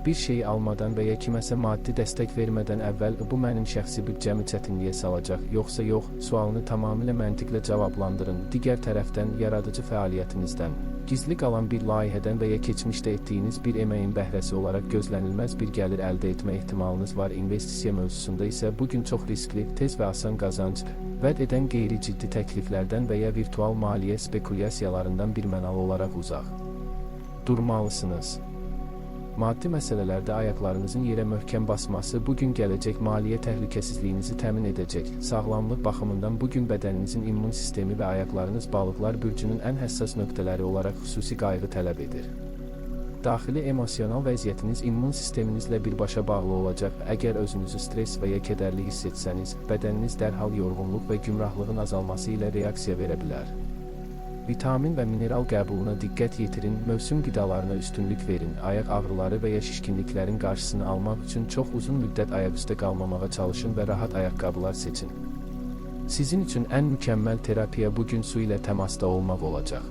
Bir şeyi almadan və ya kiməsə maddi dəstək vermədən əvvəl bu mənim şəxsi büdcəmi çətinliyə salacaq, yoxsa yox, sualını tamamilə məntiqlə cavablandırın. Digər tərəfdən, yaradıcı fəaliyyətinizdən, gizli qalan bir layihədən və ya keçmişdə etdiyiniz bir əməyin bəhrəsi olaraq gözlənilməz bir gəlir əldə etmə ehtimalınız var. İnvestisiya mövzusunda isə bugün çox riskli, tez və asan qazanc vəd edən qeyri-ciddi təkliflərdən və ya virtual maliyyə spekulyasiyalarından birmənalı olaraq uzaq durmalısınız. Maddi məsələlərdə ayaqlarınızın yerə möhkəm basması bugün gələcək maliyyə təhlükəsizliyinizi təmin edəcək. Sağlamlıq baxımından bugün bədəninizin immun sistemi və ayaqlarınız balıqlar bürcünün ən həssas nöqtələri olaraq xüsusi qayğı tələb edir. Daxili emosional vəziyyətiniz immun sisteminizlə birbaşa bağlı olacaq. Əgər özünüzü stres və ya kədərli hiss etsəniz, bədəniniz dərhal yorğunluq və gümrahlığın azalması ilə reaksiya verə bilər. Vitamin və mineral qəbuluna diqqət yetirin, mövsüm qidalarına üstünlük verin, ayaq ağrıları və ya şişkinliklərin qarşısını almaq üçün çox uzun müddət ayaqüstə qalmamağa çalışın və rahat ayaqqabılar seçin. Sizin üçün ən mükəmməl terapiya bugün su ilə təmasda olmaq olacaq.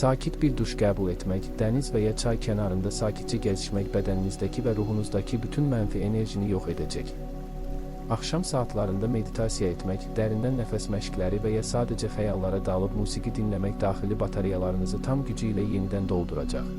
Sakit bir duş qəbul etmək, dəniz və ya çay kənarında sakitcə gəzişmək bədəninizdəki və ruhumuzdakı bütün mənfi enerjini yox edəcək. Axşam saatlarında meditasiya etmək, dərindən nəfəs məşqləri və ya sadəcə xəyallara dalıb musiqi dinləmək daxili batareyalarınızı tam gücü ilə yenidən dolduracaq.